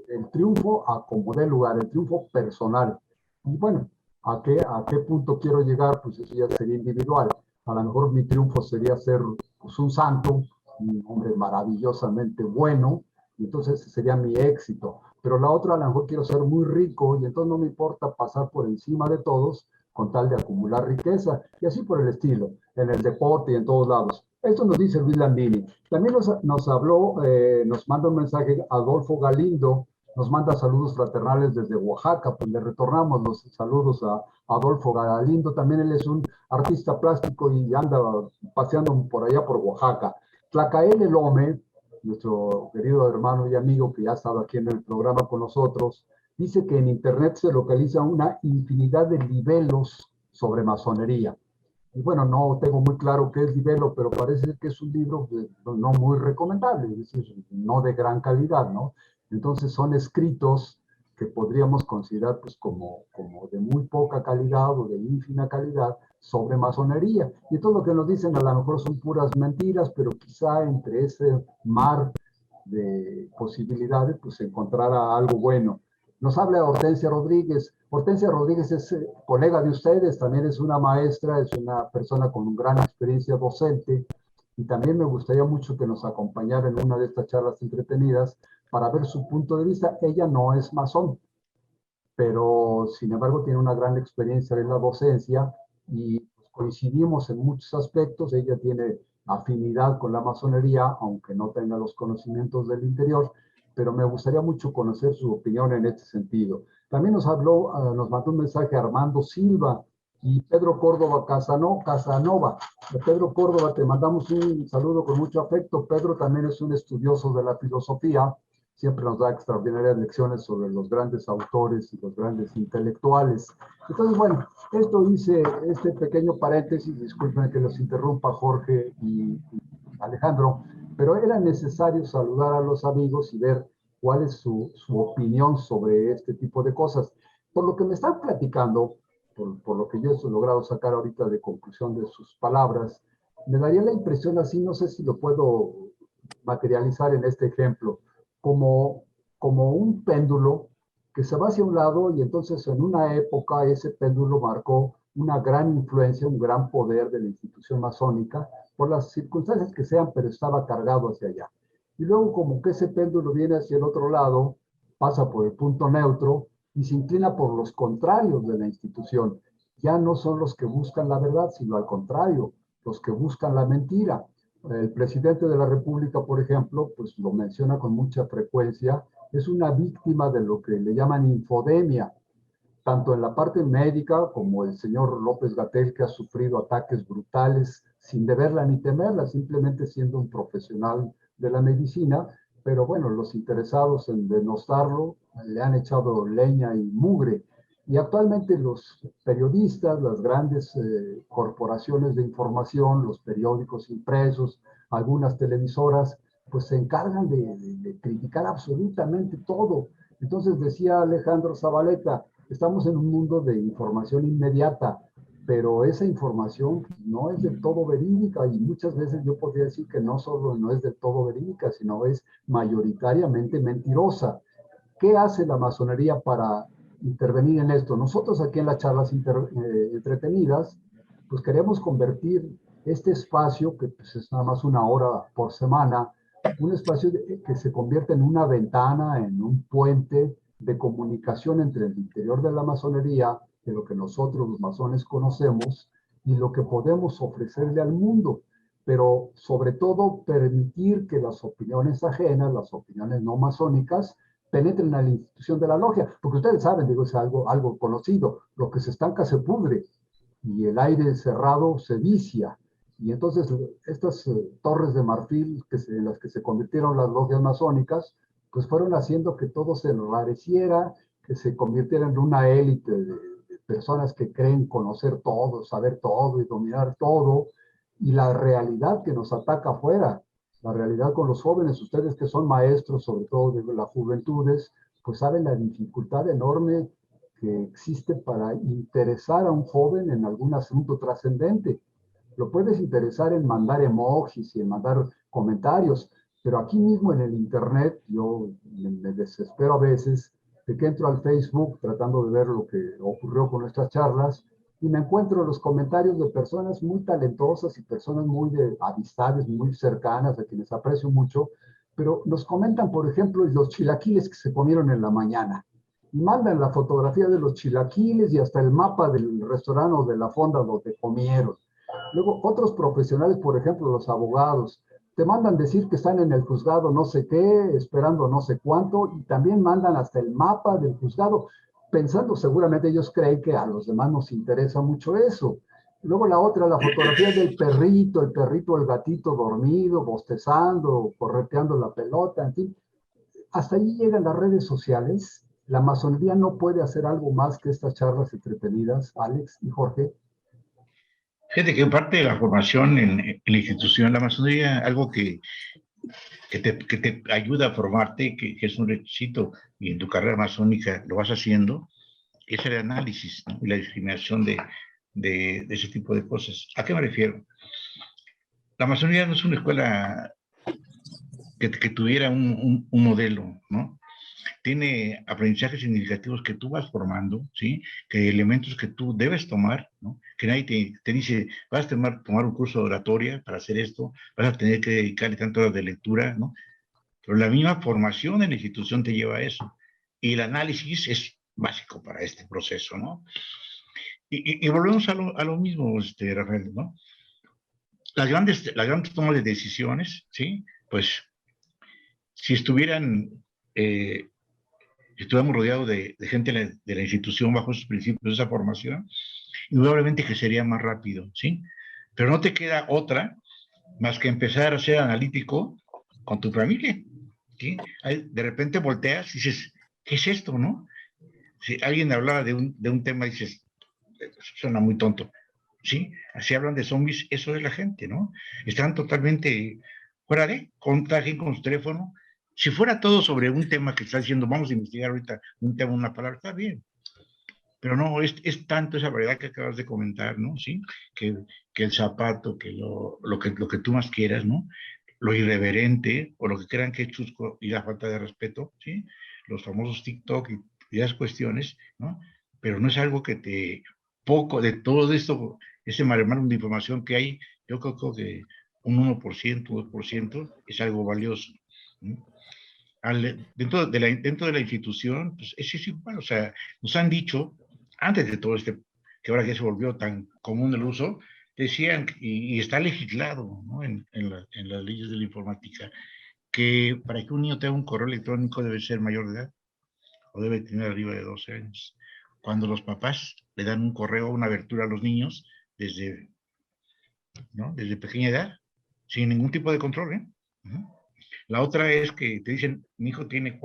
el triunfo a como dé lugar, el triunfo personal. Y bueno, ¿a qué punto quiero llegar? Pues eso ya sería individual. A lo mejor mi triunfo sería ser pues, un santo, un hombre maravillosamente bueno, y entonces ese sería mi éxito. Pero la otra, a lo mejor quiero ser muy rico, y entonces no me importa pasar por encima de todos con tal de acumular riqueza, y así por el estilo, en el deporte y en todos lados. Esto nos dice Luis Landini. También nos habló, nos manda un mensaje Adolfo Galindo, nos manda saludos fraternales desde Oaxaca, pues le retornamos los saludos a Adolfo Galindo, también él es un artista plástico y anda paseando por allá por Oaxaca. Tlacael Elome, nuestro querido hermano y amigo que ya ha estado aquí en el programa con nosotros, dice que en Internet se localiza una infinidad de libelos sobre masonería. Y bueno, no tengo muy claro qué es libelo, pero parece que es un libro no muy recomendable, es decir, no de gran calidad, ¿no? Entonces son escritos que podríamos considerar pues como de muy poca calidad o de ínfima calidad sobre masonería. Y todo lo que nos dicen a lo mejor son puras mentiras, pero quizá entre ese mar de posibilidades pues se encontrara algo bueno. Nos habla Hortensia Rodríguez. Hortensia Rodríguez es colega de ustedes, también es una maestra, es una persona con gran experiencia docente, y también me gustaría mucho que nos acompañara en una de estas charlas entretenidas para ver su punto de vista. Ella no es masón, pero sin embargo tiene una gran experiencia en la docencia y coincidimos en muchos aspectos. Ella tiene afinidad con la masonería, aunque no tenga los conocimientos del interior, pero me gustaría mucho conocer su opinión en este sentido. También nos mandó un mensaje Armando Silva y Pedro Córdoba Casanova. Pedro Córdoba, te mandamos un saludo con mucho afecto. Pedro también es un estudioso de la filosofía, siempre nos da extraordinarias lecciones sobre los grandes autores y los grandes intelectuales. Entonces, bueno, esto hice este pequeño paréntesis, disculpen que los interrumpa Jorge y Alejandro, pero era necesario saludar a los amigos y ver cuál es su opinión sobre este tipo de cosas. Por lo que me están platicando, por lo que yo he logrado sacar ahorita de conclusión de sus palabras, me daría la impresión así, no sé si lo puedo materializar en este ejemplo, como un péndulo que se va hacia un lado y entonces en una época ese péndulo marcó una gran influencia, un gran poder de la institución masónica, por las circunstancias que sean, pero estaba cargado hacia allá. Y luego como que ese péndulo viene hacia el otro lado, pasa por el punto neutro y se inclina por los contrarios de la institución. Ya no son los que buscan la verdad, sino al contrario, los que buscan la mentira. El presidente de la República, por ejemplo, pues lo menciona con mucha frecuencia, es una víctima de lo que le llaman infodemia, tanto en la parte médica como el señor López-Gatell, que ha sufrido ataques brutales sin deberla ni temerla, simplemente siendo un profesional de la medicina, pero bueno, los interesados en denostarlo le han echado leña y mugre. Y actualmente los periodistas, las grandes corporaciones de información, los periódicos impresos, algunas televisoras, pues se encargan de criticar absolutamente todo. Entonces decía Alejandro Zabaleta, estamos en un mundo de información inmediata, pero esa información no es del todo verídica y muchas veces yo podría decir que no solo no es del todo verídica, sino es mayoritariamente mentirosa. ¿Qué hace la masonería para intervenir en esto? Nosotros aquí en las charlas entretenidas, pues queremos convertir este espacio, que pues es nada más una hora por semana, un espacio que se convierte en una ventana, en un puente de comunicación entre el interior de la masonería, de lo que nosotros los masones conocemos, y lo que podemos ofrecerle al mundo, pero sobre todo permitir que las opiniones ajenas, las opiniones no masónicas, penetren a la institución de la logia, porque ustedes saben, digo, es algo conocido, lo que se estanca se pudre, y el aire cerrado se vicia, y entonces estas torres de marfil en las que se convirtieron las logias masónicas, pues fueron haciendo que todo se enrareciera, que se convirtiera en una élite de personas que creen conocer todo, saber todo y dominar todo, y la realidad que nos ataca afuera, la realidad con los jóvenes, ustedes que son maestros, sobre todo de las juventudes, pues saben la dificultad enorme que existe para interesar a un joven en algún asunto trascendente. Lo puedes interesar en mandar emojis y en mandar comentarios, pero aquí mismo en el internet yo me desespero a veces de que entro al Facebook tratando de ver lo que ocurrió con nuestras charlas y me encuentro los comentarios de personas muy talentosas y personas muy de amistades muy cercanas a quienes aprecio mucho, pero nos comentan, por ejemplo, los chilaquiles que se comieron en la mañana y mandan la fotografía de los chilaquiles y hasta el mapa del restaurante o de la fonda donde comieron. Luego, otros profesionales, por ejemplo, los abogados, te mandan decir que están en el juzgado no sé qué, esperando no sé cuánto, y también mandan hasta el mapa del juzgado, pensando seguramente ellos creen que a los demás nos interesa mucho eso. Luego la otra, la fotografía del perrito, el gatito dormido, bostezando, correteando la pelota, en fin. Hasta allí llegan las redes sociales. La masonería no puede hacer algo más que estas charlas entretenidas, Alex y Jorge. Fíjate que parte de la formación en la institución, la masonería, algo que te ayuda a formarte, que es un requisito, y en tu carrera masónica lo vas haciendo, es el análisis, ¿no? Y la discriminación de ese tipo de cosas. ¿A qué me refiero? La masonería no es una escuela que tuviera un modelo, ¿no? Tiene aprendizajes significativos que tú vas formando, ¿sí? Que elementos que tú debes tomar, ¿no? Que nadie te dice, vas a tomar un curso de oratoria para hacer esto, vas a tener que dedicarle tantas horas de lectura, ¿no? Pero la misma formación en la institución te lleva a eso. Y el análisis es básico para este proceso, ¿no? Y volvemos a lo mismo, Rafael, ¿no? Las grandes tomas de decisiones, ¿sí? Pues si estuvieran, si estuviéramos rodeados de gente de la institución bajo esos principios, de esa formación, indudablemente que sería más rápido, ¿sí? Pero no te queda otra más que empezar a ser analítico con tu familia, ¿sí? De repente volteas y dices, ¿qué es esto, no? Si alguien hablaba de un tema, dices, suena muy tonto, ¿sí? Así hablan de zombies, eso es la gente, ¿no? Están totalmente fuera de, contagien con su teléfono. Si fuera todo sobre un tema que está diciendo, vamos a investigar ahorita un tema, una palabra, está bien. Pero no, es tanto esa variedad que acabas de comentar, ¿no? Sí, que el zapato, lo que tú más quieras, ¿no? Lo irreverente, o lo que crean que es chusco y la falta de respeto, ¿sí? Los famosos TikTok y esas cuestiones, ¿no? Pero no es algo que poco de todo esto, ese maremárum de información que hay, yo creo que un 1%, 2% es algo valioso, ¿no? Dentro de la institución, pues es igual, o sea, nos han dicho, antes de todo que ahora que se volvió tan común el uso, decían, y está legislado, ¿no? En las leyes de la informática, que para que un niño tenga un correo electrónico debe ser mayor de edad, o debe tener arriba de 12 años. Cuando los papás le dan un correo, una abertura a los niños, desde, ¿no? Desde pequeña edad, sin ningún tipo de control, ¿eh? Uh-huh. La otra es que te dicen, mi hijo tiene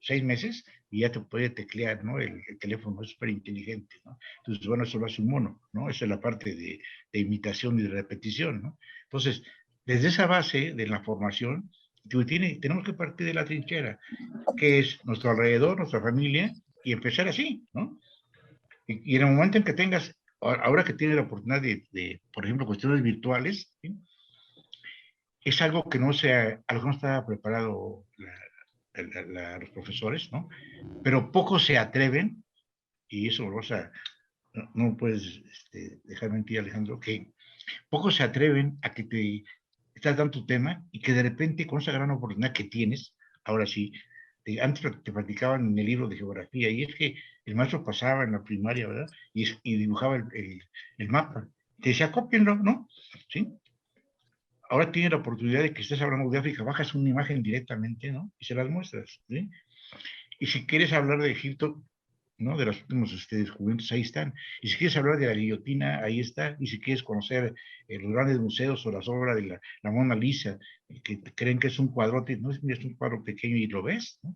6 meses y ya te puede teclear, ¿no? El teléfono es súper inteligente, ¿no? Entonces, bueno, eso lo hace un mono, ¿no? Esa es la parte de imitación y de repetición, ¿no? Entonces, desde esa base de la formación, tenemos que partir de la trinchera, que es nuestro alrededor, nuestra familia, y empezar así, ¿no? Y en el momento en que tengas, ahora que tienes la oportunidad por ejemplo, cuestiones virtuales, ¿sí? Es algo que a lo que no estaba preparado los profesores, ¿no? Pero pocos se atreven, y eso no puedes dejar mentir, Alejandro, que pocos se atreven a que te estás dando tu tema y que de repente con esa gran oportunidad que tienes, ahora sí, antes te platicaban en el libro de geografía, y es que el maestro pasaba en la primaria, ¿verdad? Y dibujaba el mapa. Te decía, cópienlo, ¿no? ¿Sí? Ahora tiene la oportunidad de que estés hablando de África, bajas una imagen directamente, ¿no? Y se las muestras, ¿sí? Y si quieres hablar de Egipto, ¿no? De los últimos descubrimientos, ahí están. Y si quieres hablar de la guillotina, ahí está. Y si quieres conocer los grandes museos o las obras de la Mona Lisa, que creen que es un cuadrote, no es un cuadro pequeño y lo ves, ¿no?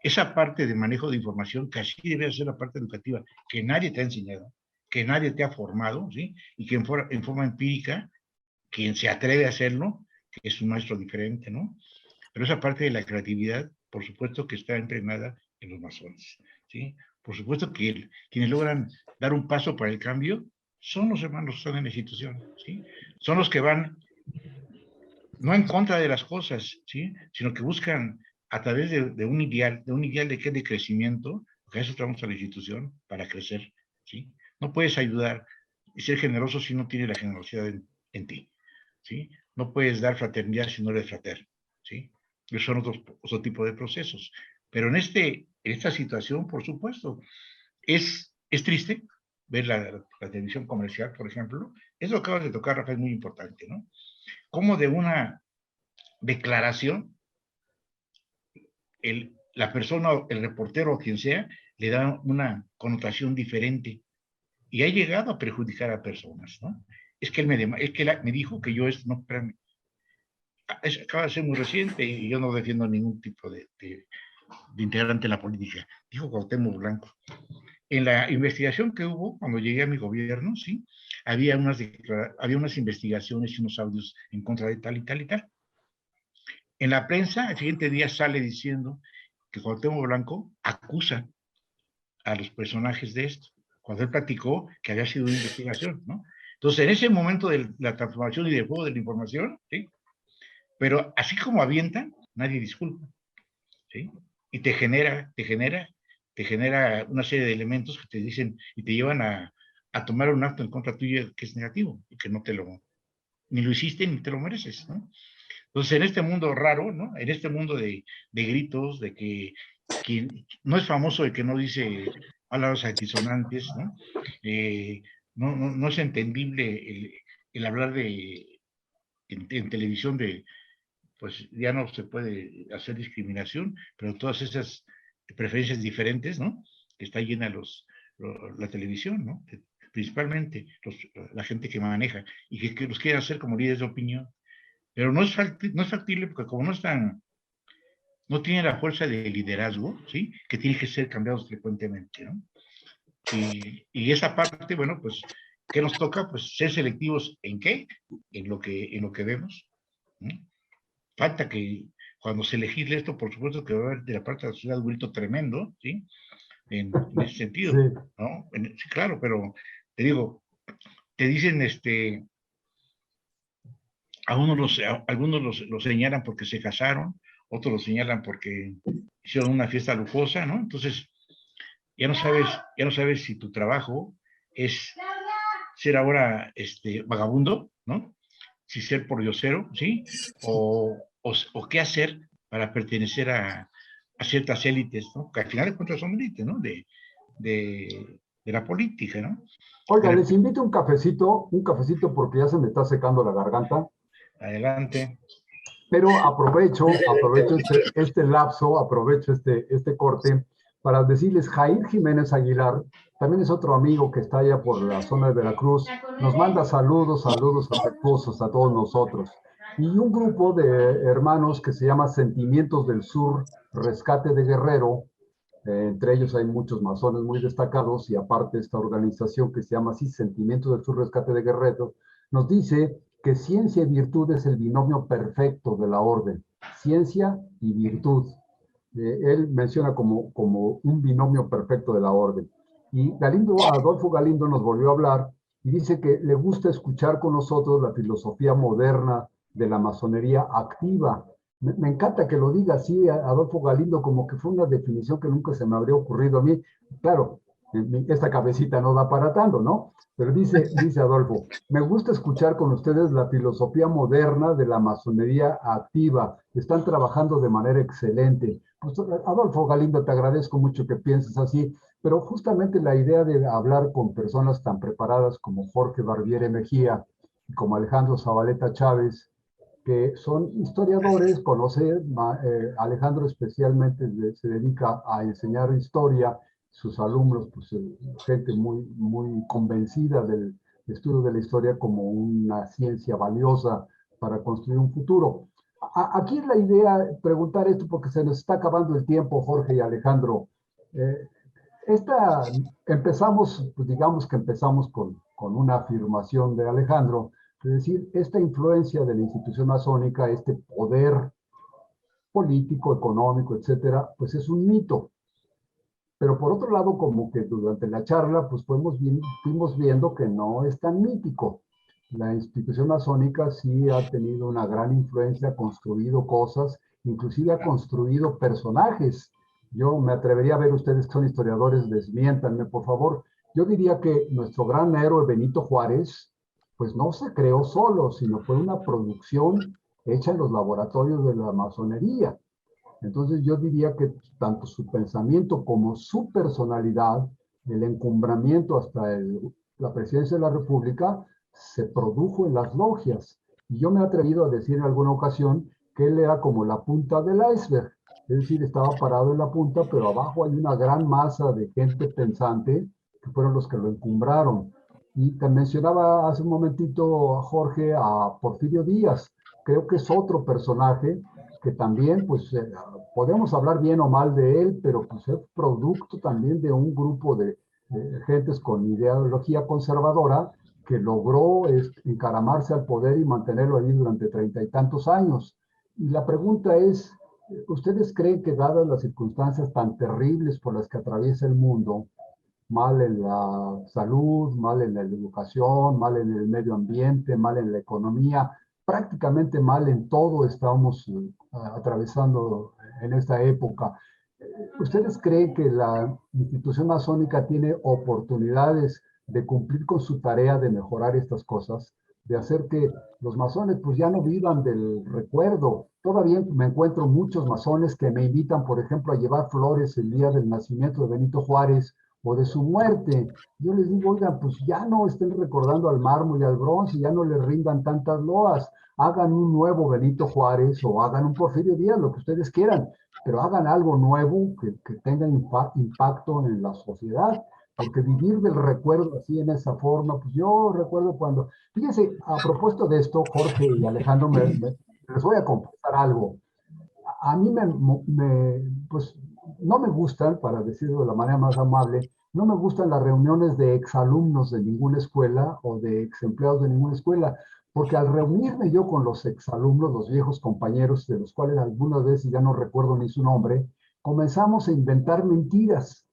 Esa parte de manejo de información, que así debe ser la parte educativa, que nadie te ha enseñado, que nadie te ha formado, ¿sí? Y que en forma empírica, quien se atreve a hacerlo, que es un maestro diferente, ¿no? Pero esa parte de la creatividad, por supuesto que está entrenada en los masones, ¿sí? Por supuesto que quienes logran dar un paso para el cambio son los hermanos que están en la institución, ¿sí? Son los que van no en contra de las cosas, ¿sí? Sino que buscan a través de un ideal, de qué, de crecimiento, porque a eso estamos a la institución, para crecer, ¿sí? No puedes ayudar y ser generoso si no tienes la generosidad en ti, ¿sí? No puedes dar fraternidad si no eres fraterno, ¿sí? Esos son otro tipo de procesos. Pero en esta situación, por supuesto, es triste ver la televisión comercial, por ejemplo. Es lo que acabas de tocar, Rafael, muy importante, ¿no? Cómo de una declaración, la persona, el reportero o quien sea, le da una connotación diferente y ha llegado a perjudicar a personas, ¿no? Es que él me dijo que yo no, espérame, acaba de ser muy reciente y yo no defiendo ningún tipo de integrante en la política, dijo Cuauhtémoc Blanco. En la investigación que hubo cuando llegué a mi gobierno, ¿sí? Había unas investigaciones y unos audios en contra de tal y tal y tal. En la prensa, el siguiente día sale diciendo que Cuauhtémoc Blanco acusa a los personajes de esto, cuando él platicó que había sido una investigación, ¿no? Entonces, en ese momento de la transformación y del juego de la información, ¿sí? Pero así como avientan, nadie disculpa, ¿sí? Y te genera una serie de elementos que te dicen y te llevan a tomar un acto en contra tuyo que es negativo y que no ni lo hiciste ni te lo mereces, ¿no? Entonces, en este mundo raro, ¿no? En este mundo de gritos, de que no es famoso el que no dice palabras altisonantes, ¿no? No es entendible el hablar en televisión pues ya no se puede hacer discriminación, pero todas esas preferencias diferentes, ¿no? Que está llena la televisión, ¿no? Principalmente la gente que maneja y que los quiere hacer como líderes de opinión. Pero no es factible porque como no tiene la fuerza de liderazgo, ¿sí? Que tiene que ser cambiados frecuentemente, ¿no? Y esa parte, bueno, pues, ¿qué nos toca? Pues ser selectivos ¿en qué? En lo que vemos, ¿no? Falta que cuando se legisle esto, por supuesto que va a haber de la parte de la sociedad un grito tremendo, ¿sí? En ese sentido, Sí. ¿no? Sí, claro, pero te digo, te dicen, algunos los señalan porque se casaron, otros los señalan porque hicieron una fiesta lujosa, ¿no? Entonces, ya no sabes si tu trabajo es ser ahora vagabundo, ¿no? Si ser pordiosero, ¿sí? O qué hacer para pertenecer a ciertas élites, ¿no? Que al final de cuentas son élites, ¿no? De la política, ¿no? Oiga, les invito un cafecito porque ya se me está secando la garganta. Adelante. Pero aprovecho este lapso, aprovecho este corte para decirles, Jair Jiménez Aguilar, también es otro amigo que está allá por la zona de Veracruz, nos manda saludos afectuosos a todos nosotros. Y un grupo de hermanos que se llama Sentimientos del Sur, Rescate de Guerrero, entre ellos hay muchos masones muy destacados y aparte esta organización que se llama así Sentimientos del Sur Rescate de Guerrero, nos dice que ciencia y virtud es el binomio perfecto de la orden. Ciencia y virtud. Él menciona como un binomio perfecto de la orden. Y Adolfo Galindo nos volvió a hablar y dice que le gusta escuchar con nosotros la filosofía moderna de la masonería activa. Me encanta que lo diga así Adolfo Galindo, como que fue una definición que nunca se me habría ocurrido a mí. Claro, esta cabecita no da para tanto, ¿no? Pero dice Adolfo, me gusta escuchar con ustedes la filosofía moderna de la masonería activa. Están trabajando de manera excelente. Pues, Adolfo Galindo, te agradezco mucho que pienses así, pero justamente la idea de hablar con personas tan preparadas como Jorge Barbiere Mejía y como Alejandro Zabaleta Chávez, que son historiadores, Alejandro especialmente se dedica a enseñar historia, sus alumnos, pues gente muy convencida del estudio de la historia como una ciencia valiosa para construir un futuro. Aquí es la idea, preguntar esto porque se nos está acabando el tiempo, Jorge y Alejandro. Digamos que empezamos con una afirmación de Alejandro, es decir, esta influencia de la institución masónica, este poder político, económico, etcétera, pues es un mito. Pero por otro lado, como que durante la charla, pues fuimos viendo que no es tan mítico. La institución masónica sí ha tenido una gran influencia, ha construido cosas, inclusive ha construido personajes. Yo me atrevería a ver, ustedes que son historiadores, desmiéntanme, por favor. Yo diría que nuestro gran héroe Benito Juárez, pues no se creó solo, sino fue una producción hecha en los laboratorios de la masonería. Entonces yo diría que tanto su pensamiento como su personalidad, el encumbramiento hasta la presidencia de la República, se produjo en las logias. Y yo me he atrevido a decir en alguna ocasión que él era como la punta del iceberg. Es decir, estaba parado en la punta, pero abajo hay una gran masa de gente pensante que fueron los que lo encumbraron. Y te mencionaba hace un momentito, Jorge, a Porfirio Díaz. Creo que es otro personaje que también, pues, podemos hablar bien o mal de él, pero pues es producto también de un grupo de gentes con ideología conservadora que logró encaramarse al poder y mantenerlo ahí durante 30 y tantos años. Y la pregunta es, ¿ustedes creen que dadas las circunstancias tan terribles por las que atraviesa el mundo, mal en la salud, mal en la educación, mal en el medio ambiente, mal en la economía, prácticamente mal en todo estamos atravesando en esta época? ¿Ustedes creen que la institución masónica tiene oportunidades de cumplir con su tarea de mejorar estas cosas, de hacer que los masones pues ya no vivan del recuerdo? Todavía me encuentro muchos masones que me invitan, por ejemplo, a llevar flores el día del nacimiento de Benito Juárez o de su muerte. Yo les digo, oigan, pues ya no estén recordando al mármol y al bronce, ya no les rindan tantas loas, hagan un nuevo Benito Juárez o hagan un Porfirio Díaz, lo que ustedes quieran, pero hagan algo nuevo que tenga impacto en la sociedad, porque vivir del recuerdo así en esa forma, pues yo recuerdo cuando, fíjense, a propósito de esto, Jorge y Alejandro, les voy a confesar algo. A mí pues no me gustan, para decirlo de la manera más amable, no me gustan las reuniones de exalumnos de ninguna escuela o de exempleados de ninguna escuela, porque al reunirme yo con los exalumnos, los viejos compañeros, de los cuales algunas veces ya no recuerdo ni su nombre, comenzamos a inventar mentiras.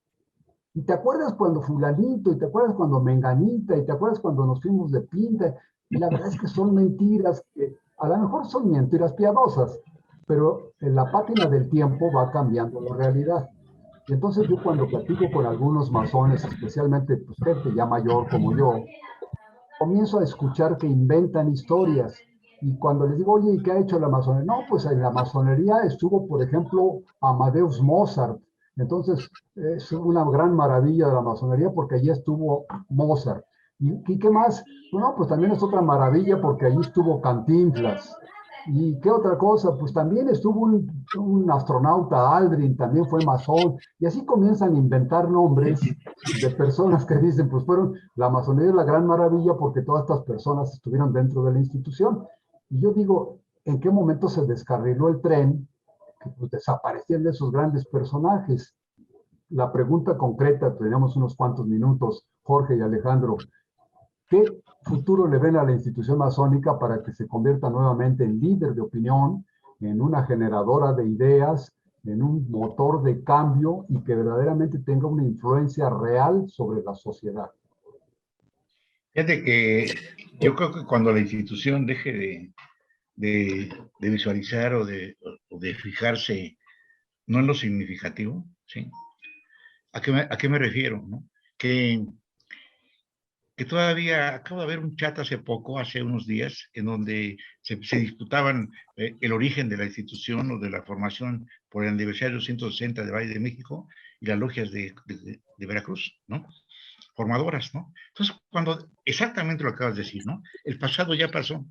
Y te acuerdas cuando fulanito, y te acuerdas cuando menganita, y te acuerdas cuando nos fuimos de pinta, y la verdad es que son mentiras que a lo mejor son mentiras piadosas, pero en la página del tiempo va cambiando la realidad. Y entonces yo cuando platico con algunos masones, especialmente pues, gente ya mayor como yo, comienzo a escuchar que inventan historias. Y cuando les digo, oye, ¿y qué ha hecho la masonería? No, pues en la masonería estuvo, por ejemplo, Amadeus Mozart. Entonces, es una gran maravilla de la masonería porque allí estuvo Mozart. ¿Y qué más? Bueno, pues también es otra maravilla porque allí estuvo Cantinflas. ¿Y qué otra cosa? Pues también estuvo un astronauta, Aldrin, también fue masón. Y así comienzan a inventar nombres de personas que dicen, pues fueron, la masonería es la gran maravilla porque todas estas personas estuvieron dentro de la institución. Y yo digo, ¿en qué momento se descarriló el tren? Que pues, desaparecían de esos grandes personajes. La pregunta concreta, tenemos unos cuantos minutos, Jorge y Alejandro, ¿qué futuro le ven a la institución masónica para que se convierta nuevamente en líder de opinión, en una generadora de ideas, en un motor de cambio y que verdaderamente tenga una influencia real sobre la sociedad? Fíjate que yo creo que cuando la institución deje de visualizar o de fijarse no en lo significativo, ¿sí? ¿A qué me refiero? ¿No? Que todavía acabo de ver un chat hace poco, hace unos días, en donde se disputaban el origen de la institución o de la formación por el aniversario 160 de Valle de México y las logias de Veracruz, ¿no? Formadoras, ¿no? Entonces, cuando exactamente lo acabas de decir, ¿no? El pasado ya pasó,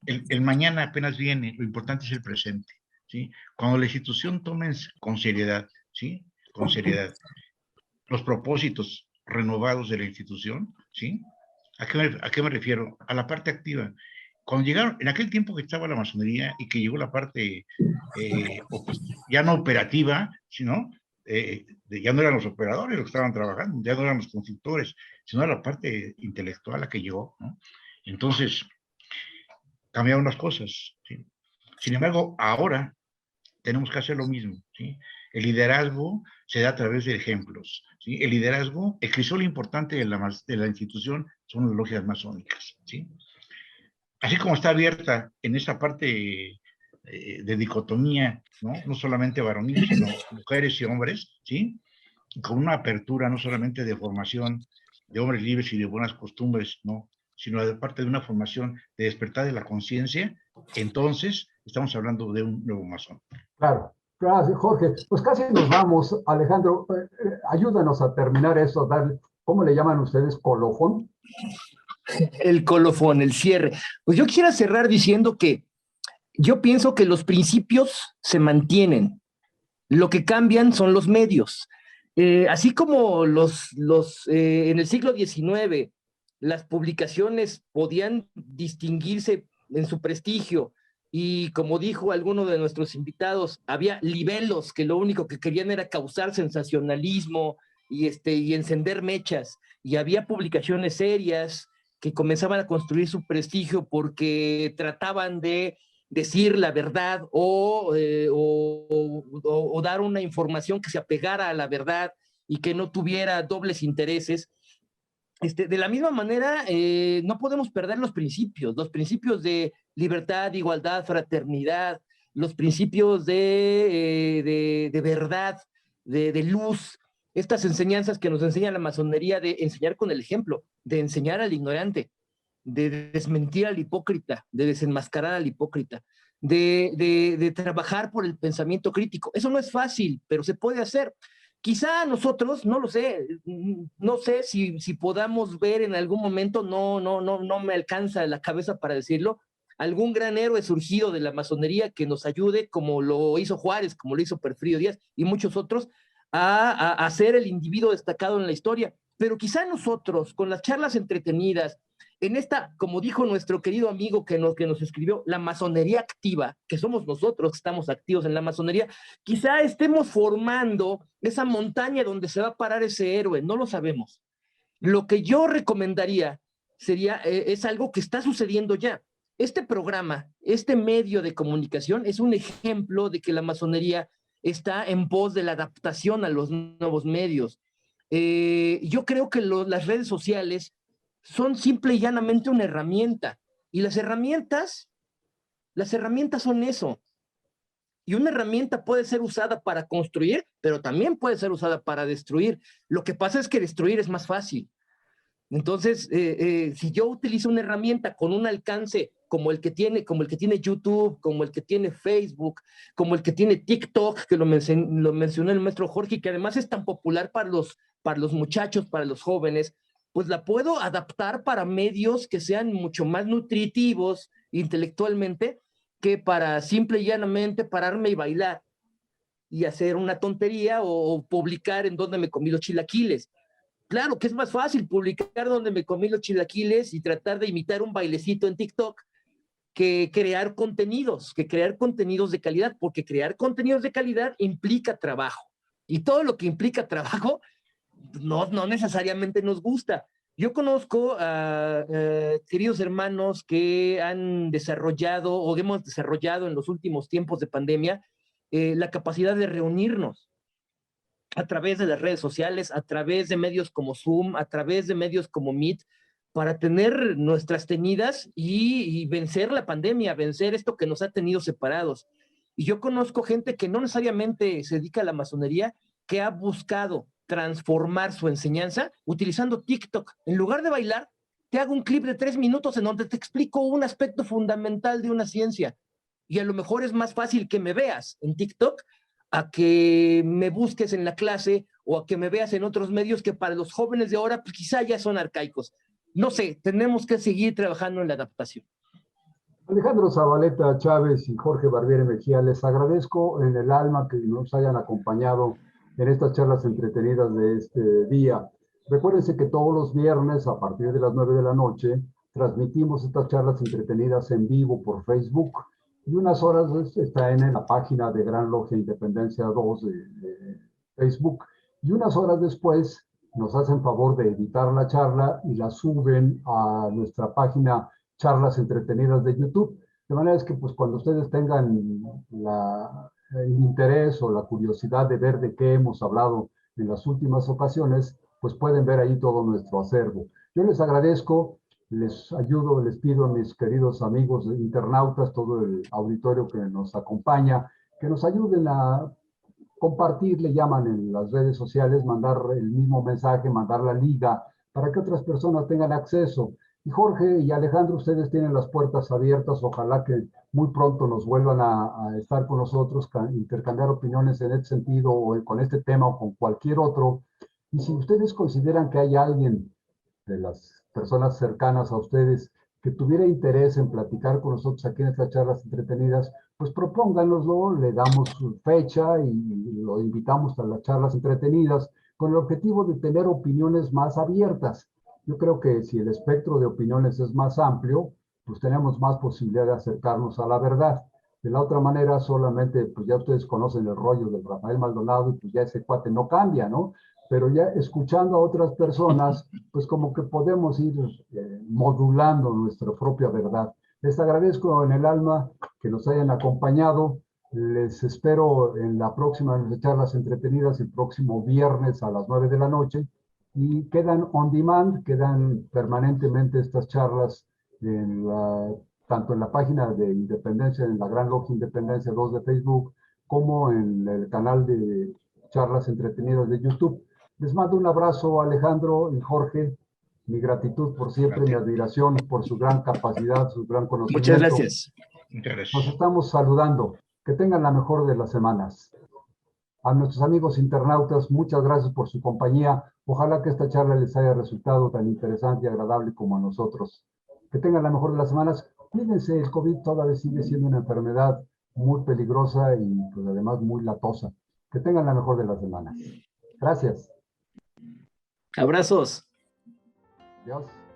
el mañana apenas viene, lo importante es el presente, ¿sí? Cuando la institución tome con seriedad, ¿sí? Con seriedad los propósitos renovados de la institución, ¿sí? ¿A qué me refiero? A la parte activa. Cuando llegaron, en aquel tiempo que estaba la masonería y que llegó la parte ya no operativa, sino ya no eran los operadores los que estaban trabajando, ya no eran los consultores, sino la parte intelectual a que llegó, ¿no? Entonces, cambiaron las cosas, ¿sí? Sin embargo, ahora tenemos que hacer lo mismo, ¿sí? El liderazgo se da a través de ejemplos, ¿sí? El liderazgo, el crisol importante de la institución son las logias masónicas, ¿sí? Así como está abierta en esa parte de dicotomía, ¿no? No solamente varonil, sino mujeres y hombres, ¿sí? Y con una apertura no solamente de formación de hombres libres y de buenas costumbres, ¿no? Sino de parte de una formación de despertar de la conciencia, entonces estamos hablando de un nuevo masón. Claro, gracias, Jorge. Pues casi nos vamos. Alejandro, ayúdanos a terminar eso, darle, ¿cómo le llaman ustedes? ¿Colofón? El colofón, el cierre. Pues yo quisiera cerrar diciendo que Yo pienso que los principios se mantienen, lo que cambian son los medios. Así como en el siglo XIX las publicaciones podían distinguirse en su prestigio y como dijo alguno de nuestros invitados, había libelos que lo único que querían era causar sensacionalismo y encender mechas, y había publicaciones serias que comenzaban a construir su prestigio porque trataban de decir la verdad o dar una información que se apegara a la verdad y que no tuviera dobles intereses. De la misma manera, no podemos perder los principios de libertad, igualdad, fraternidad, los principios de verdad, de luz, estas enseñanzas que nos enseña la masonería de enseñar con el ejemplo, de enseñar al ignorante, de desmentir al hipócrita, de desenmascarar al hipócrita, de trabajar por el pensamiento crítico. Eso no es fácil, pero se puede hacer. Quizá nosotros, no lo sé, no sé si podamos ver en algún momento, no me alcanza la cabeza para decirlo, algún gran héroe surgido de la masonería que nos ayude, como lo hizo Juárez, como lo hizo Porfirio Díaz y muchos otros, a ser el individuo destacado en la historia. Pero quizá nosotros, con las charlas entretenidas, en esta, como dijo nuestro querido amigo que nos escribió, la masonería activa, que somos nosotros que estamos activos en la masonería, quizá estemos formando esa montaña donde se va a parar ese héroe, no lo sabemos. Lo que yo recomendaría sería, es algo que está sucediendo ya. Este programa, este medio de comunicación es un ejemplo de que la masonería está en pos de la adaptación a los nuevos medios. Yo creo que las redes sociales son simple y llanamente una herramienta. Y las herramientas son eso. Y una herramienta puede ser usada para construir, pero también puede ser usada para destruir. Lo que pasa es que destruir es más fácil. Entonces, si yo utilizo una herramienta con un alcance como el que tiene YouTube, como el que tiene Facebook, como el que tiene TikTok, que lo mencionó el maestro Jorge, que además es tan popular para los muchachos, para los jóvenes, pues la puedo adaptar para medios que sean mucho más nutritivos intelectualmente que para simple y llanamente pararme y bailar y hacer una tontería o publicar en donde me comí los chilaquiles. Claro que es más fácil publicar donde me comí los chilaquiles y tratar de imitar un bailecito en TikTok que crear contenidos de calidad, porque crear contenidos de calidad implica trabajo. Y todo lo que implica trabajo no necesariamente nos gusta. Yo conozco a queridos hermanos que han desarrollado o hemos desarrollado en los últimos tiempos de pandemia la capacidad de reunirnos a través de las redes sociales, a través de medios como Zoom, a través de medios como Meet, para tener nuestras tenidas y vencer la pandemia, vencer esto que nos ha tenido separados. Y yo conozco gente que no necesariamente se dedica a la masonería, que ha buscado transformar su enseñanza utilizando TikTok. En lugar de bailar, te hago un clip de 3 minutos en donde te explico un aspecto fundamental de una ciencia. Y a lo mejor es más fácil que me veas en TikTok a que me busques en la clase o a que me veas en otros medios que para los jóvenes de ahora pues quizá ya son arcaicos. No sé, tenemos que seguir trabajando en la adaptación. Alejandro Zabaleta Chávez y Jorge Barbiere Mejía, les agradezco en el alma que nos hayan acompañado en estas charlas entretenidas de este día. Recuérdense que todos los viernes a partir de las 9 de la noche transmitimos estas charlas entretenidas en vivo por Facebook y unas horas están en la página de Gran Logia Independencia 2 de Facebook y unas horas después nos hacen favor de editar la charla y la suben a nuestra página Charlas Entretenidas de YouTube. De manera es que pues cuando ustedes tengan el interés o la curiosidad de ver de qué hemos hablado en las últimas ocasiones, pues pueden ver ahí todo nuestro acervo. Yo les agradezco, les ayudo, les pido a mis queridos amigos internautas, todo el auditorio que nos acompaña, que nos ayuden a compartir, le llaman en las redes sociales, mandar el mismo mensaje, mandar la liga, para que otras personas tengan acceso. Y Jorge y Alejandro, ustedes tienen las puertas abiertas, ojalá que muy pronto nos vuelvan a estar con nosotros, intercambiar opiniones en este sentido, o con este tema, o con cualquier otro. Y si ustedes consideran que hay alguien de las personas cercanas a ustedes que tuviera interés en platicar con nosotros aquí en estas charlas entretenidas, pues propónganoslo, le damos su fecha y lo invitamos a las charlas entretenidas con el objetivo de tener opiniones más abiertas. Yo creo que si el espectro de opiniones es más amplio, pues tenemos más posibilidad de acercarnos a la verdad. De la otra manera, solamente, pues ya ustedes conocen el rollo de Rafael Maldonado y pues ya ese cuate no cambia, ¿no? Pero ya escuchando a otras personas, pues como que podemos ir modulando nuestra propia verdad. Les agradezco en el alma que nos hayan acompañado. Les espero en la próxima de charlas entretenidas el próximo viernes a las 9 de la noche. Y quedan on demand, quedan permanentemente estas charlas tanto en la página de Independencia, en la Gran Logia Independencia 2 de Facebook, como en el canal de charlas entretenidas de YouTube. Les mando un abrazo, Alejandro y Jorge. Mi gratitud por siempre, mi admiración por su gran capacidad, su gran conocimiento. Muchas gracias. Muchas gracias. Nos estamos saludando. Que tengan la mejor de las semanas. A nuestros amigos internautas, muchas gracias por su compañía. Ojalá que esta charla les haya resultado tan interesante y agradable como a nosotros. Que tengan la mejor de las semanas. Cuídense, el COVID todavía sigue siendo una enfermedad muy peligrosa y pues además muy latosa. Que tengan la mejor de las semanas. Gracias. Abrazos. Adiós.